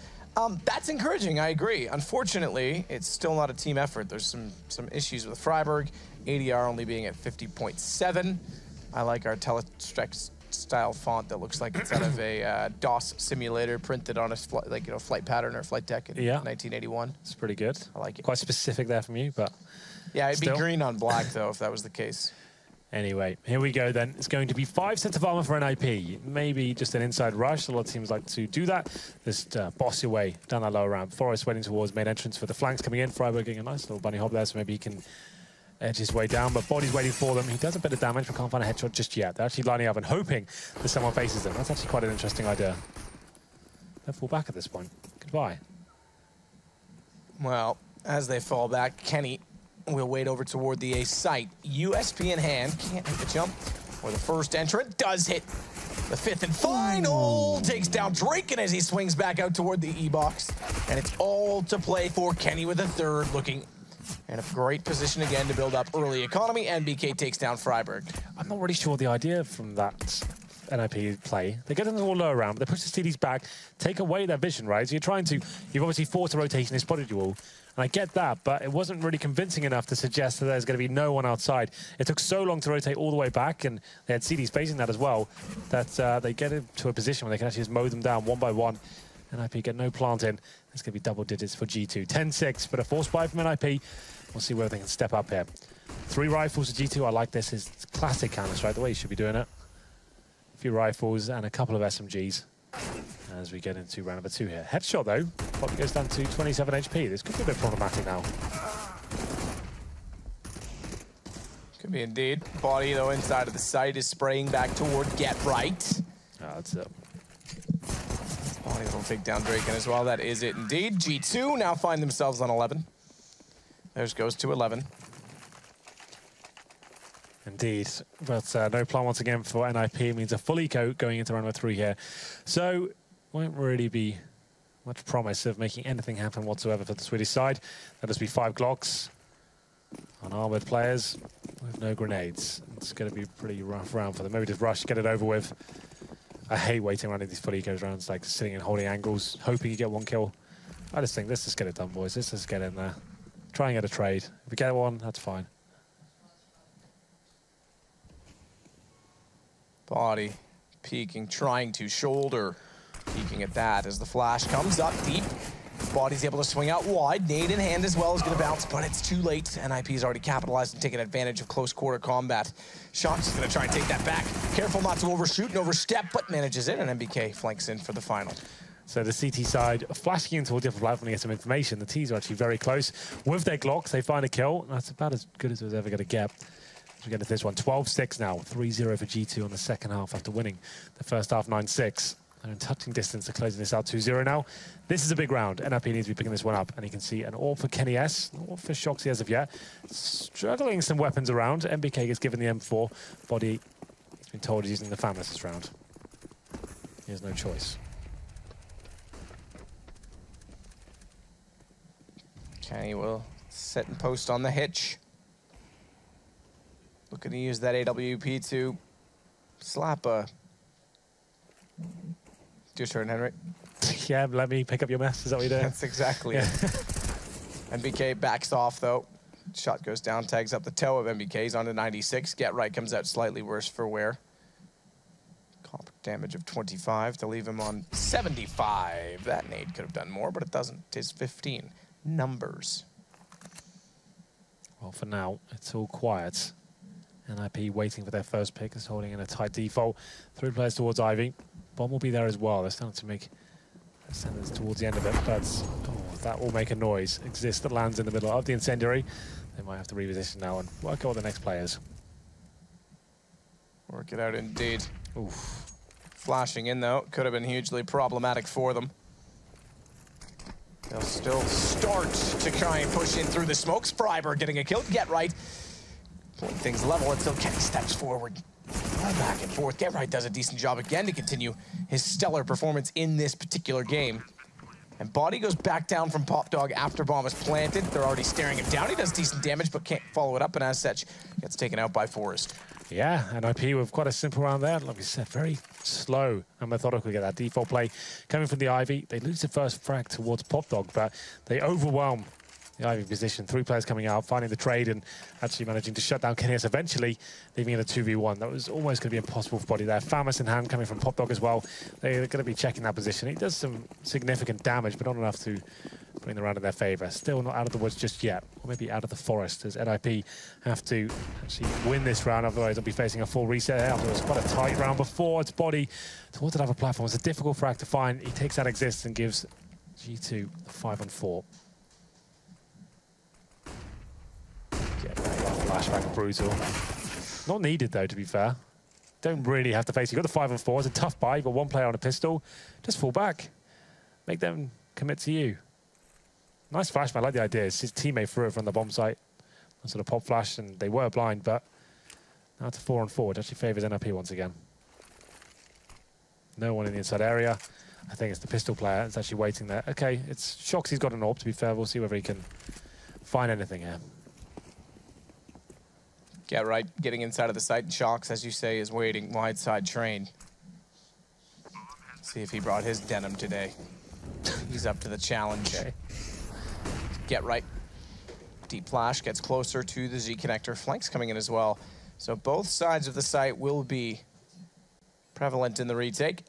That's encouraging, I agree. Unfortunately, it's still not a team effort. There's some issues with Freiburg, ADR only being at 50.7. I like our Telestrek style font that looks like it's out of a DOS simulator printed on a flight pattern or flight deck in 1981. It's pretty good. I like it. Quite specific there from you, but yeah, it'd still be green on black though if that was the case. Anyway, here we go then. It's going to be 5 sets of armor for NiP. Maybe just an inside rush. A lot of teams like to do that. Just boss your way down that lower ramp. Forest waiting towards main entrance for the flanks coming in. friberg getting a nice little bunny hop there, so maybe he can edge his way down, but Body's waiting for them. He does a bit of damage, but can't find a headshot just yet. They're actually lining up and hoping that someone faces them. That's actually quite an interesting idea. They'll fall back at this point. Goodbye. Well, as they fall back, Kenny will wait over toward the A site. USP in hand, can't hit the jump. Or the first entrant does hit the 5th and final. Takes down Draken as he swings back out toward the E-box. And it's all to play for Kenny with a 3rd, looking in a great position again to build up early economy. NBK takes down friberg. I'm not really sure the idea from that NiP play. They get into the lower round, they push the CDs back, take away their vision, right? So you're trying to, you've obviously forced a rotation in spotted you all. And I get that, but it wasn't really convincing enough to suggest that there's going to be no one outside. It took so long to rotate all the way back, and they had CDs facing that as well, that they get into a position where they can actually just mow them down one by one. NiP get no plant in. It's going to be double digits for G2. 10-6, but a force buy from NiP. We'll see whether they can step up here. 3 rifles for G2. I like this. It's classic Counter-Strike, the way you should be doing it. A few rifles and a couple of SMGs as we get into round number 2 here. Headshot, though, probably goes down to 27 HP. This could be a bit problematic now. Could be indeed. Body, though, inside of the site is spraying back toward Get Right. Oh, that's it. Body will take down Draken as well. That is it indeed. G2 now find themselves on 11. Theirs goes to 11. Indeed, but no plan once again for NiP. It means a full eco going into round number 3 here. So, won't really be much promise of making anything happen whatsoever for the Swedish side. That'll just be 5 Glocks on armored players with no grenades. It's going to be a pretty rough round for them. Maybe just rush, get it over with. I hate waiting around in these full ecos rounds, like sitting and holding angles, hoping you get 1 kill. I just think, let's just get it done, boys. Let's just get in there. Try and get a trade. If we get one, that's fine. Body peeking, trying to shoulder. Peeking at that as the flash comes up deep. Body's able to swing out wide. Nade in hand as well is going to bounce, but it's too late. NiP's already capitalized and taken advantage of close quarter combat. Shox is going to try and take that back. Careful not to overshoot and overstep, but manages it, and NBK flanks in for the final. So the CT side flashing into a different platform to get some information. The T's are actually very close. With their Glocks, they find a kill. That's about as good as it was ever going to get. We get to this one. 12-6 now. 3-0 for G2 on the second half after winning the first half 9-6. They're in touching distance to closing this out 2-0 now. This is a big round. NiP needs to be picking this one up. And you can see an AWP for Kenny S. No AWP for Shoxy as of yet. Struggling some weapons around. NBK gets given the M4. Body, he's been told he's using the FAMAS this round. He has no choice. Kenny will set and post on the hitch. Looking to use that AWP to slap a... Your turn, Henry. Yeah, let me pick up your mess. Is that what you're doing? That's exactly it. NBK backs off, though. Shot goes down, tags up the toe of NBK. He's on to 96. Get Right comes out slightly worse for wear. Comp damage of 25 to leave him on 75. That nade could have done more, but it doesn't. It is 15. Numbers. Well, for now, it's all quiet. NiP waiting for their first pick, is holding in a tight default. 3 players towards Ivy. Bomb will be there as well. They're starting to make standards towards the end of it, but that will make a noise. Exist that lands in the middle of the incendiary. They might have to reposition now and work out the next players. Work it out indeed. Oof. Flashing in, though, could have been hugely problematic for them. They'll still start to try and push in through the smokes. friberg getting a kill. Get Right. Pulling things level until Kenny steps forward. Back and forth. Get Right does a decent job again to continue his stellar performance in this particular game. And Body goes back down from Pop Dog after bomb is planted. They're already staring him down. He does decent damage, but can't follow it up, and as such, gets taken out by Forest. Yeah, and NiP with quite a simple round there. Like we said, very slow and methodical. Get that default play coming from the Ivy. They lose the first frag towards Pop Dog, but they overwhelm the Ivy position. 3 players coming out, finding the trade and actually managing to shut down Kenny, eventually leaving in a 2v1. That was almost going to be impossible for Body there. Famas in hand coming from Pop Dog as well. They're going to be checking that position. He does some significant damage, but not enough to bring the round in their favour. Still not out of the woods just yet, or maybe out of the forest, as NiP have to actually win this round, otherwise they'll be facing a full reset here. It was quite a tight round before. It's Body towards another platform. It's a difficult frag to find. He takes that exists and gives G2 the 5-on-4. Get flashback brutal. Not needed though, to be fair. Don't really have to face. You've got the 5-on-4. It's a tough buy. You've got 1 player on a pistol. Just fall back. Make them commit to you. Nice flashback. I like the idea. His teammate threw it from the bomb site. Sort of pop flash, and they were blind, but now to 4-on-4. It actually favours NiP once again. No one in the inside area. I think it's the pistol player. It's actually waiting there. Okay, it's Shox. He's got an AWP, to be fair. We'll see whether he can find anything here. Get right, getting inside of the site. Shox, as you say, is waiting wide side train. See if he brought his denim today. He's up to the challenge. Okay. Get right. Deep flash gets closer to the Z connector. Flanks coming in as well. So both sides of the site will be prevalent in the retake.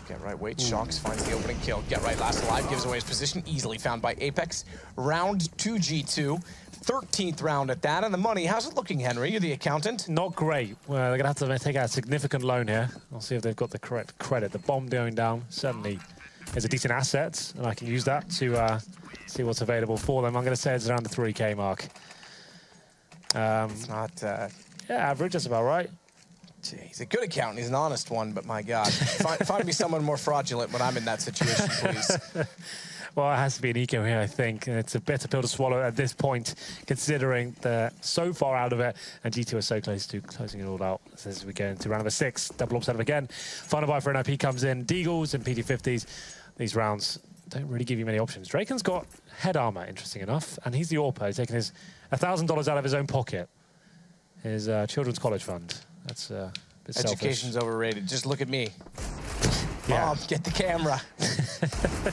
Get right, wait. Shox finds the opening kill. Get right, last alive, gives away his position. Easily found by Apex. Round 2 G2. 13th round at that. And the money, how's it looking, Henry? You're the accountant. Not great. Well, they're going to have to take out a significant loan here. I'll see if they've got the correct credit. The bomb going down certainly is a decent asset, and I can use that to see what's available for them. I'm going to say it's around the 3K mark. It's not... yeah, average. That's about right. He's a good accountant. He's an honest one, but my God. Find me someone more fraudulent when I'm in that situation, please. Well, it has to be an eco here, I think. And it's a bitter pill to swallow at this point, considering they're so far out of it, and G2 are so close to closing it all out. As we go into round number 6, double up setup again. Final buy for NiP comes in. Deagles and PT50s. These rounds don't really give you many options. Draken's got head armor, interesting enough, and he's the AWPer. He's taking his $1,000 out of his own pocket. His children's college fund. That's a bit selfish. Education's overrated. Just look at me. Yeah. Mom, get the camera.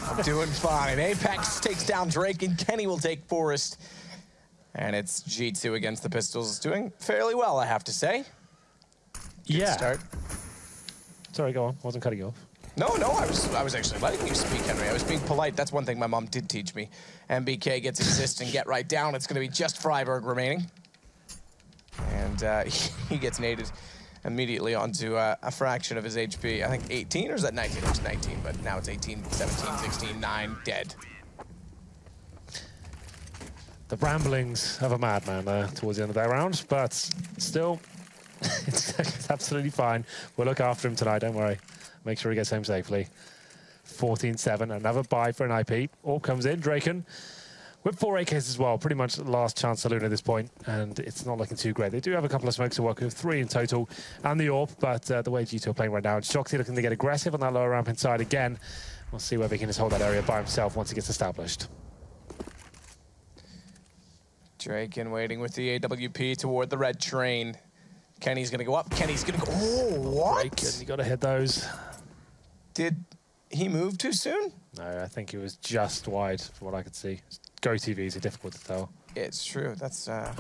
I'm doing fine. Apex takes down Drake, and Kenny will take Forest. And it's G2 against the Pistols. Doing fairly well, I have to say. Good start. Sorry, go on. I wasn't cutting you off. No, I was actually letting you speak, Henry. I was being polite. That's one thing my mom did teach me. MBK gets assist and get right down. It's going to be just Freiburg remaining. And he gets naded immediately onto a fraction of his HP. I think 18, or is that 19? It was 19, but now it's 18, 17, 16, 9, dead. The ramblings of a madman towards the end of that round, but still, it's absolutely fine. We'll look after him tonight, don't worry. Make sure he gets home safely. 14-7, another buy for NiP. All comes in, Draken. With 4 AKs as well, pretty much last chance saloon at this point, and it's not looking too great. They do have a couple of smokes to work with, 3 in total, and the AWP, but the way G2 are playing right now, it's Shoxy looking to get aggressive on that lower ramp inside again. We'll see whether he can just hold that area by himself once he gets established. Draken waiting with the AWP toward the red train. Kenny's gonna go up, Kenny's gonna go, oh, what? Draken, you gotta hit those. Did he move too soon? No, I think he was just wide from what I could see. Go TVs are difficult to tell. It's true. That's a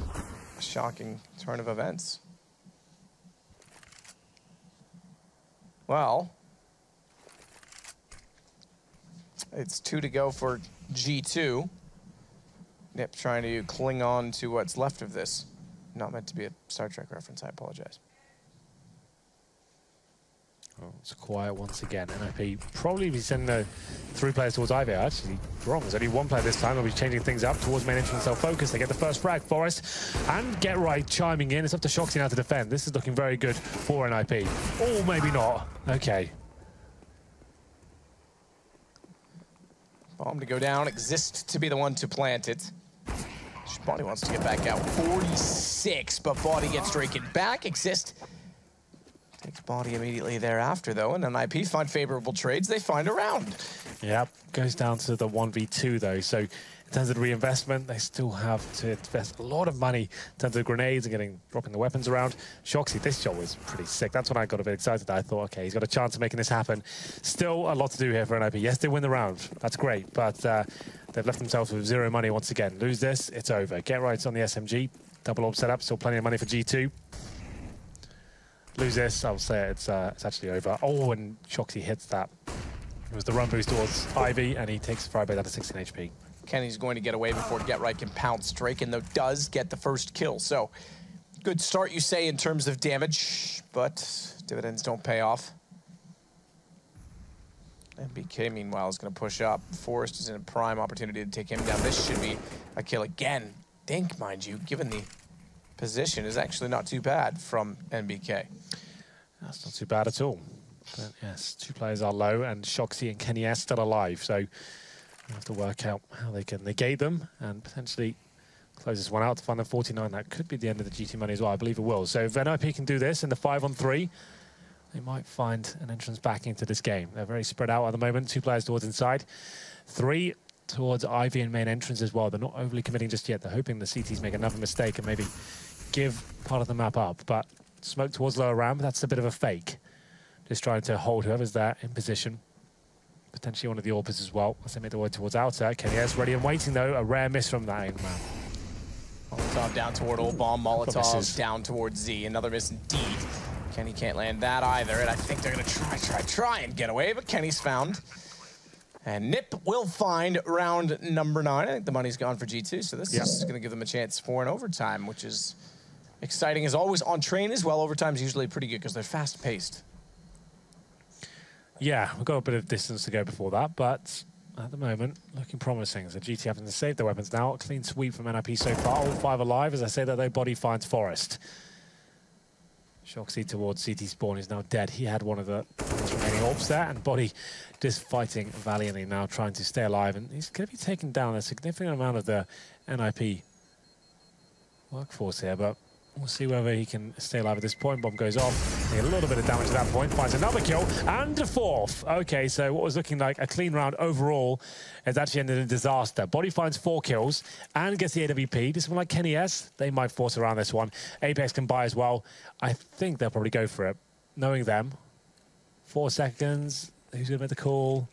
shocking turn of events. Well, it's 2 to go for G2. NiP trying to cling on to what's left of this. Not meant to be a Star Trek reference. I apologize. Oh, it's quiet once again. NiP probably be sending the 3 players towards Ivy. Actually, wrong. There's only 1 player this time. They'll be changing things up towards main entrance self-focus. They get the first frag, Forest, and Get Right chiming in. It's up to Shoxy now to defend. This is looking very good for NiP. Or maybe not. Okay. Bomb to go down. Exist to be the one to plant it. Body wants to get back out. 46, but Body gets Draken back. Exist takes Body immediately thereafter, though, and then NiP find favorable trades. They find a round. Yep, goes down to the 1v2, though. So in terms of the reinvestment. They still have to invest a lot of money in terms of grenades and dropping the weapons around. Shoxy, this shot was pretty sick. That's when I got a bit excited. I thought, okay, he's got a chance of making this happen. Still a lot to do here for NiP. Yes, they win the round. That's great, but they've left themselves with zero money once again. Lose this, it's over. Get right on the SMG. Double orb setup, still plenty of money for G2. Lose this, I'll say it's actually over. Oh, and Shoxy hits that. It was the run boost towards Ivy, and he takes the Frybait down to 16 HP. Kenny's going to get away before Get Right can pounce. Draken, though, does get the first kill. So, good start, you say, in terms of damage, but dividends don't pay off. NBK, meanwhile, is going to push up. Forrest is in a prime opportunity to take him down. This should be a kill again. Dink, mind you, given the position, is actually not too bad from NBK. That's not too bad at all. But yes, 2 players are low, and Shoxy and Kenny S still alive, so we'll have to work out how they can negate them and potentially close this one out to find them 49. That could be the end of the GT money as well. I believe it will. So if NiP can do this in the 5-on-3, they might find an entrance back into this game. They're very spread out at the moment. 2 players towards inside, 3 towards Ivy and main entrance as well. They're not overly committing just yet. They're hoping the CTs make another mistake and maybe give part of the map up. But smoke towards lower ramp, that's a bit of a fake. Just trying to hold whoever's there in position. Potentially one of the Orpers as well as they make their way towards outer. Kenny S ready and waiting though. A rare miss from that angle man. Molotov down toward Old Bomb. Molotov down towards Z. Another miss indeed. Kenny can't land that either, and I think they're going to try and get away, but Kenny's found. And NiP will find round number 9. I think the money's gone for G2, so this is going to give them a chance for an overtime, which is exciting as always. On train as well, overtime's usually pretty good because they're fast-paced. Yeah, we've got a bit of distance to go before that, but at the moment, looking promising. So GT having to save their weapons now. A clean sweep from NiP so far. All 5 alive. As I say that, their body finds Forest. Shoxy towards CT spawn is now dead. He had one of the remaining orbs there, and Body just fighting valiantly now, trying to stay alive. And he's going to be taking down a significant amount of the NiP workforce here, but we'll see whether he can stay alive at this point. Bomb goes off. A little bit of damage at that point. Finds another kill and a 4th. Okay, so what was looking like a clean round overall has actually ended in disaster. Body finds 4 kills and gets the AWP. This one like Kenny S, they might force around this one. Apex can buy as well. I think they'll probably go for it. Knowing them. 4 seconds. Who's going to make the call?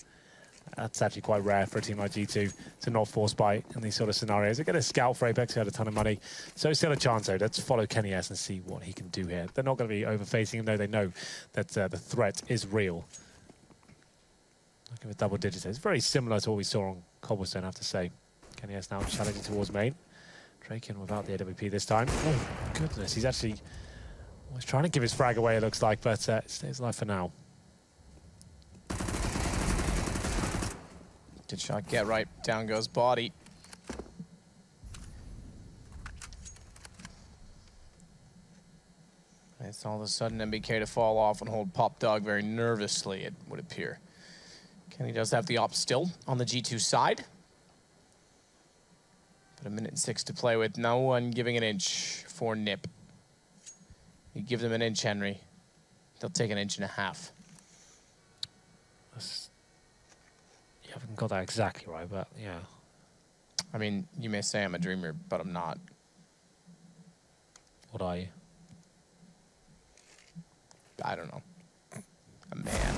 That's actually quite rare for a team like G2 to not force buy in these sort of scenarios. They get a scout for Apex, who had a ton of money. So still a chance, though. Let's follow Kenny S and see what he can do here. They're not going to be overfacing him, though. They know that the threat is real. Looking at double digits. It's very similar to what we saw on Cobblestone, I have to say. Kenny S now challenging towards main. Draken without the AWP this time. Oh, goodness. He's actually was trying to give his frag away, it looks like, but stays alive for now. Good shot, Get Right. Down goes Body. It's all of a sudden NBK to fall off and hold Pop Dog very nervously, it would appear. Kenny does have the op still on the G2 side. But 1:06 to play with. No one giving an inch for NiP. You give them an inch, Henry. They'll take an 1.5 inches. You haven't got that exactly right, but yeah. I mean, you may say I'm a dreamer, but I'm not. What are you? I don't know. A man.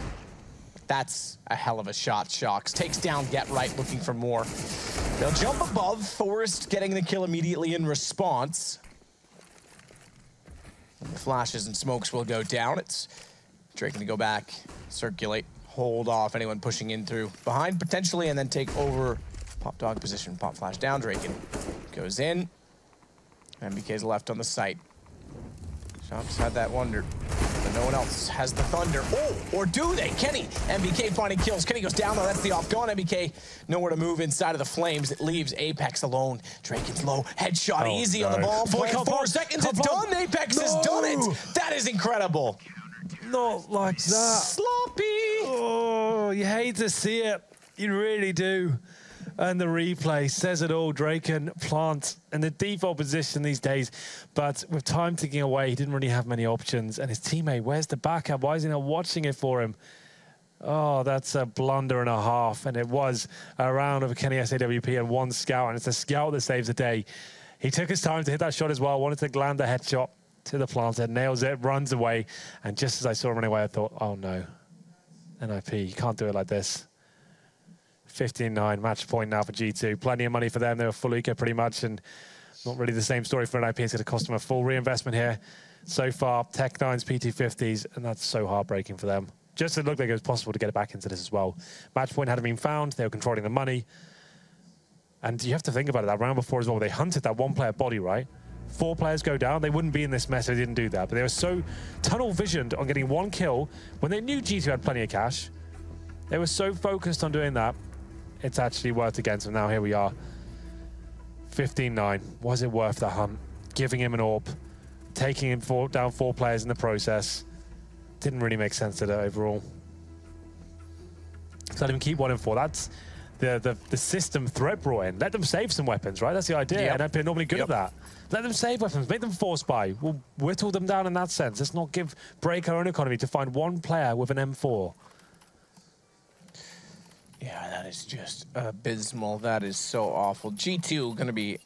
That's a hell of a shot, Shox. Takes down Get Right, looking for more. They'll jump above. Forrest getting the kill immediately in response. And the flashes and smokes will go down. It's Drake going to go back, circulate, hold off anyone pushing in through behind, potentially, and then take over Pop Dog position. Pop flash down, Draken goes in. NBK's left on the site. Shox had that wonder. But no one else has the thunder. Oh, or do they? Kenny, NBK finding kills. Kenny goes down, though. That's the off. Gone, NBK. Nowhere to move inside of the flames. It leaves Apex alone. Draken's low. Headshot easy on the ball. 0.4 seconds. It's done. Apex has done it. That is incredible. Not like that. Sloppy. Oh, you hate to see it. You really do. And the replay says it all. Draken plant in the default position these days, but with time ticking away, he didn't really have many options. And his teammate, where's the backup? Why is he not watching it for him? Oh, that's a blunder and a half. And it was a round of Kenny SAWP and one scout. And it's the scout that saves the day. He took his time to hit that shot as well. Wanted to land a headshot to the planter. Nails it, runs away. And just as I saw him run away, I thought, oh, no. NiP, you can't do it like this. 15-9, match point now for G2. Plenty of money for them. They were full eco pretty much. And not really the same story for NiP. It's going to cost them a full reinvestment here. So far, Tech9's PT50s. And that's so heartbreaking for them. Just it looked like it was possible to get it back into this as well. Match point hadn't been found. They were controlling the money. And you have to think about it. That round before as well, they hunted that one-player body, right? 4 players go down. They wouldn't be in this mess if they didn't do that. But they were so tunnel-visioned on getting 1 kill when they knew G2 had plenty of cash. They were so focused on doing that. It's actually worked against them. Now here we are. 15-9. Was it worth the hunt? Giving him an AWP. Taking him down 4 players in the process. Didn't really make sense to that overall. So let him keep 1 and 4. That's the system threat brought in. Let them save some weapons, right? That's the idea. Yep. And they're normally good at that. Let them save weapons. Make them force buy. We'll whittle them down in that sense. Let's not break our own economy to find 1 player with an M4. Yeah, that is just abysmal. That is so awful. G2 going to be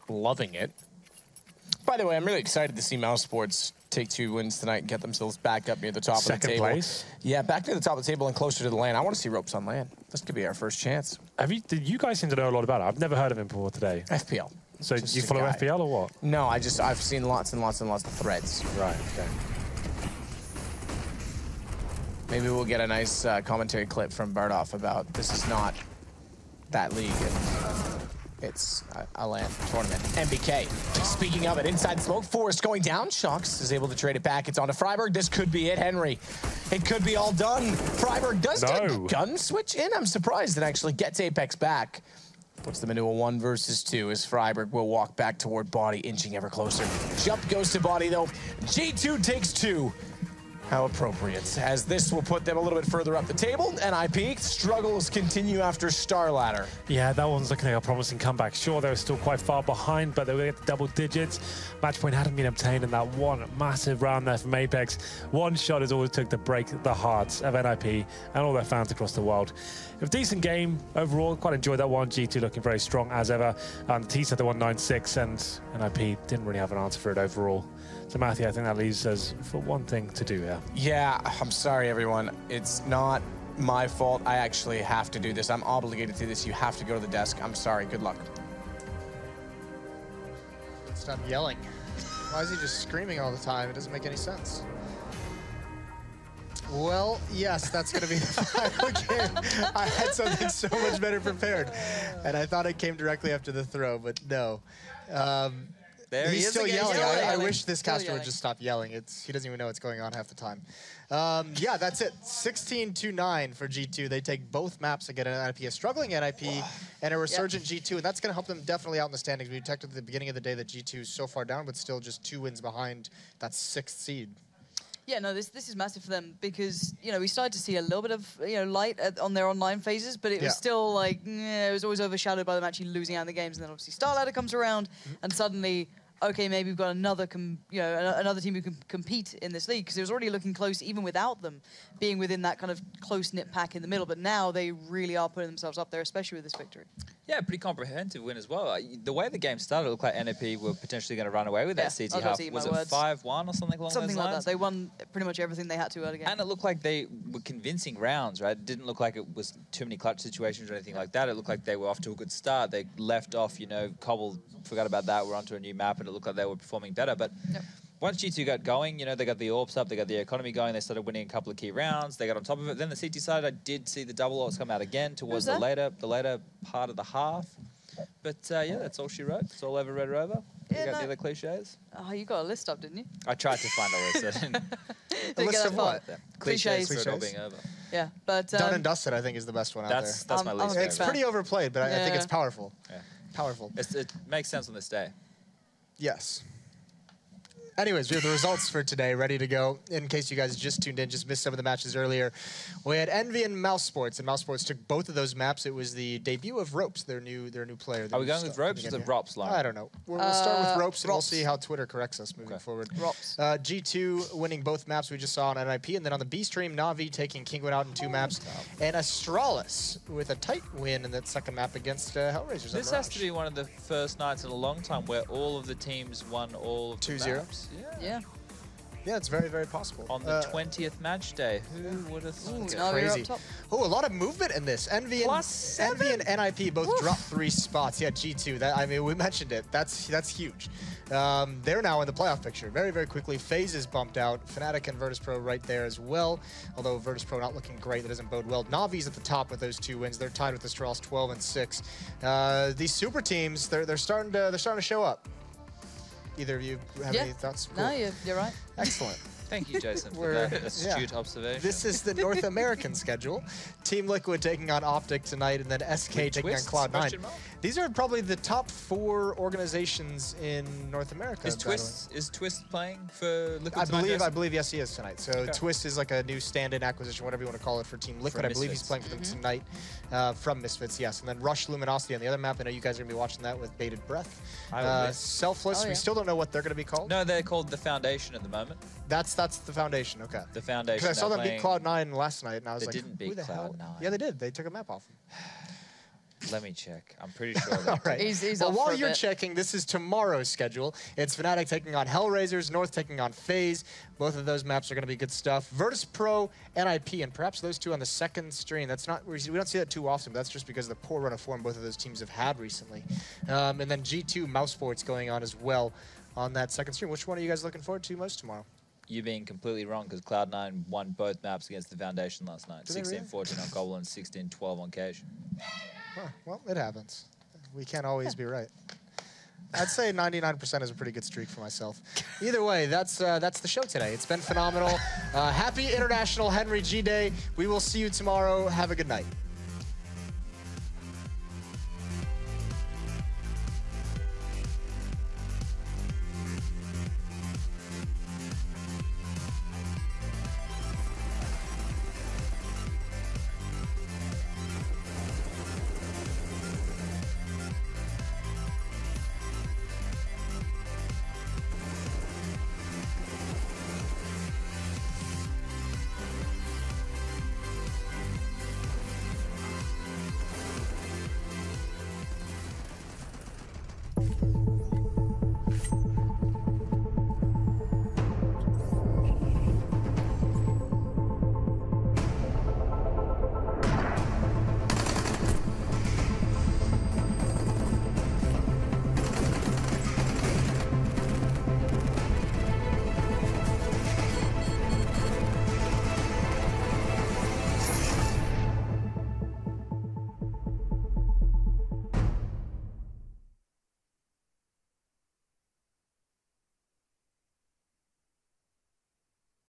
loving it. By the way, I'm really excited to see Mouse Sports take 2 wins tonight and get themselves back up near the top of the table. Second place? Yeah, back near the top of the table and closer to the lane. I want to see Ropes on land. This could be our first chance. Did you guys seem to know a lot about it? I've never heard of him before today. FPL. So Just you a follow guy. FPL or what? No, I've seen lots and lots and lots of threads. Right, okay. Maybe we'll get a nice commentary clip from Bardoff about this is not that league. It's a LAN tournament. MBK, speaking of it, inside smoke, Forrest going down. Shox is able to trade it back. It's on to Freiburg. This could be it, Henry. It could be all done. Freiburg does get a gun switch in. I'm surprised it actually gets Apex back. Puts them into a 1 versus 2 as Freiburg will walk back toward body, inching ever closer. Jump goes to body, though. G2 takes 2. How appropriate, as this will put them a little bit further up the table. NiP struggles continue after Star Ladder. Yeah, that one's looking like a promising comeback. Sure, they were still quite far behind, but they were at double digits. Match point hadn't been obtained in that one massive round there from Apex. 1 shot is all it took to break the hearts of NiP and all their fans across the world. A decent game overall. Quite enjoyed that one. G2 looking very strong as ever. The T set the 196, and NiP didn't really have an answer for it overall. So Matthew, I think that leaves us for one thing to do here. Yeah, I'm sorry, everyone. It's not my fault. I actually have to do this. I'm obligated to do this. You have to go to the desk. I'm sorry. Good luck. Stop yelling. Why is he just screaming all the time? It doesn't make any sense. Well, yes, that's going to be the final game. I had something so much better prepared, and I thought it came directly after the throw, but no. There He's he is still again. yelling. Still I yelling. wish this Still caster would yelling. just stop yelling. He doesn't even know what's going on half the time. Yeah, that's it. 16-9 for G2. They take both maps against an NiP, a struggling NiP, and a resurgent G2, and that's going to help them definitely out in the standings. We detected at the beginning of the day that G2 is so far down, but still just 2 wins behind that 6th seed. Yeah, no, this is massive for them because, you know, we started to see a little bit of, light on their online phases, but it was still like, it was always overshadowed by them actually losing out in the games. And then obviously Star Ladder comes around and suddenly, okay, maybe we've got another team who can compete in this league because it was already looking close even without them being within that kind of close-knit pack in the middle. But now they really are putting themselves up there, especially with this victory. Yeah, pretty comprehensive win as well. The way the game started, it looked like NiP were potentially going to run away with that CT I was about half. to eat Was my it words. 5-1 or something along Something those like lines? that. They won pretty much everything they had to out of game. And it looked like they were convincing rounds, right? It didn't look like it was too many clutch situations or anything like that. It looked like they were off to a good start. They left off, cobbled, forgot about that. We're onto a new map, and it looked like they were performing better. But once G2 got going, they got the AWPs up, they got the economy going, they started winning a couple of key rounds, they got on top of it. Then the CT side, I did see the double AWPs come out again towards the later part of the half. But yeah, that's all she wrote. It's all over Red Rover. Yeah, You got no. any other cliches? Oh, you got a list up, didn't you? I tried to find a list. I didn't. Didn't list get that of far. what? Cliches Cliches. for it all being over. Yeah, but Done and Dusted, I think, is the best one out That's there. my I'm least a big It's favorite. fan. pretty overplayed, but I think it's Yeah. powerful. Yeah. Powerful. It makes sense on this day. Yes. Anyways, we have the results for today ready to go. In case you guys just tuned in, just missed some of the matches earlier. We had Envy and Mouse Sports, and Mouse Sports took both of those maps. It was the debut of Ropes, their new player. Are we going with Ropes or the Rops line? I don't know. We'll start with Ropes, and we'll Rops. see how Twitter corrects us moving forward. Rops. G2 winning both maps we just saw on NiP, and then on the B stream, Na'Vi taking Kingwood out in 2 maps, and Astralis with a tight win in that second map against Hellraisers. This has to be one of the first nights in a long time where all of the teams won all of the 2-0. maps. Yeah. Yeah, it's very, very possible. On the 20th match day. Who would have thought it? Now we're Crazy. up top. Oh, a lot of movement in this. Envy and NiP both dropped 3 spots. Yeah, G2. That, I mean, we mentioned it. That's huge. They're now in the playoff picture very, very quickly. FaZe is bumped out. Fnatic and Virtus Pro right there as well. Although Virtus Pro not looking great, that doesn't bode well. Navi's at the top with those 2 wins. They're tied with Astralis 12 and 6. These super teams, they're starting to show up. Either of you have any thoughts? Cool. No, you're right. Excellent. Thank you, Jason, for that astute observation. This is the North American schedule. Team Liquid taking on Optic tonight, and then SK taking on Cloud9. These are probably the top 4 organizations in North America. Is Twist playing for Liquid? I believe yes, he is tonight. So Twist is like a new stand-in acquisition, whatever you want to call it, for Team Liquid. I believe he's playing for them tonight from Misfits, yes. And then Rush Luminosity on the other map. I know you guys are going to be watching that with bated breath. Selfless, we still don't know what they're going to be called. No, they're called the Foundation at the moment. That's the Foundation, okay. The Foundation. Because I saw them beat Cloud9 last night, and I was like, didn't beat Cloud9. Yeah, they did. They took a map off them. Let me check. I'm pretty sure that. All right. He's well, off while for a you're bit. checking, this is tomorrow's schedule. It's Fnatic taking on Hellraisers, North taking on FaZe. Both of those maps are going to be good stuff. Virtus Pro, NiP, and perhaps those 2 on the second stream. That's not, we don't see that too often, but that's just because of the poor run of form both of those teams have had recently. And then G2 Mouse Sports going on as well on that second stream. Which one are you guys looking forward to most tomorrow? You're being completely wrong because Cloud9 won both maps against the Foundation last night. 16-14 on Cobble and 16-12 on Cage. Huh, well, it happens. We can't always be right. I'd say 99% is a pretty good streak for myself. Either way, that's the show today. It's been phenomenal. Happy International Henry G Day. We will see you tomorrow. Have a good night.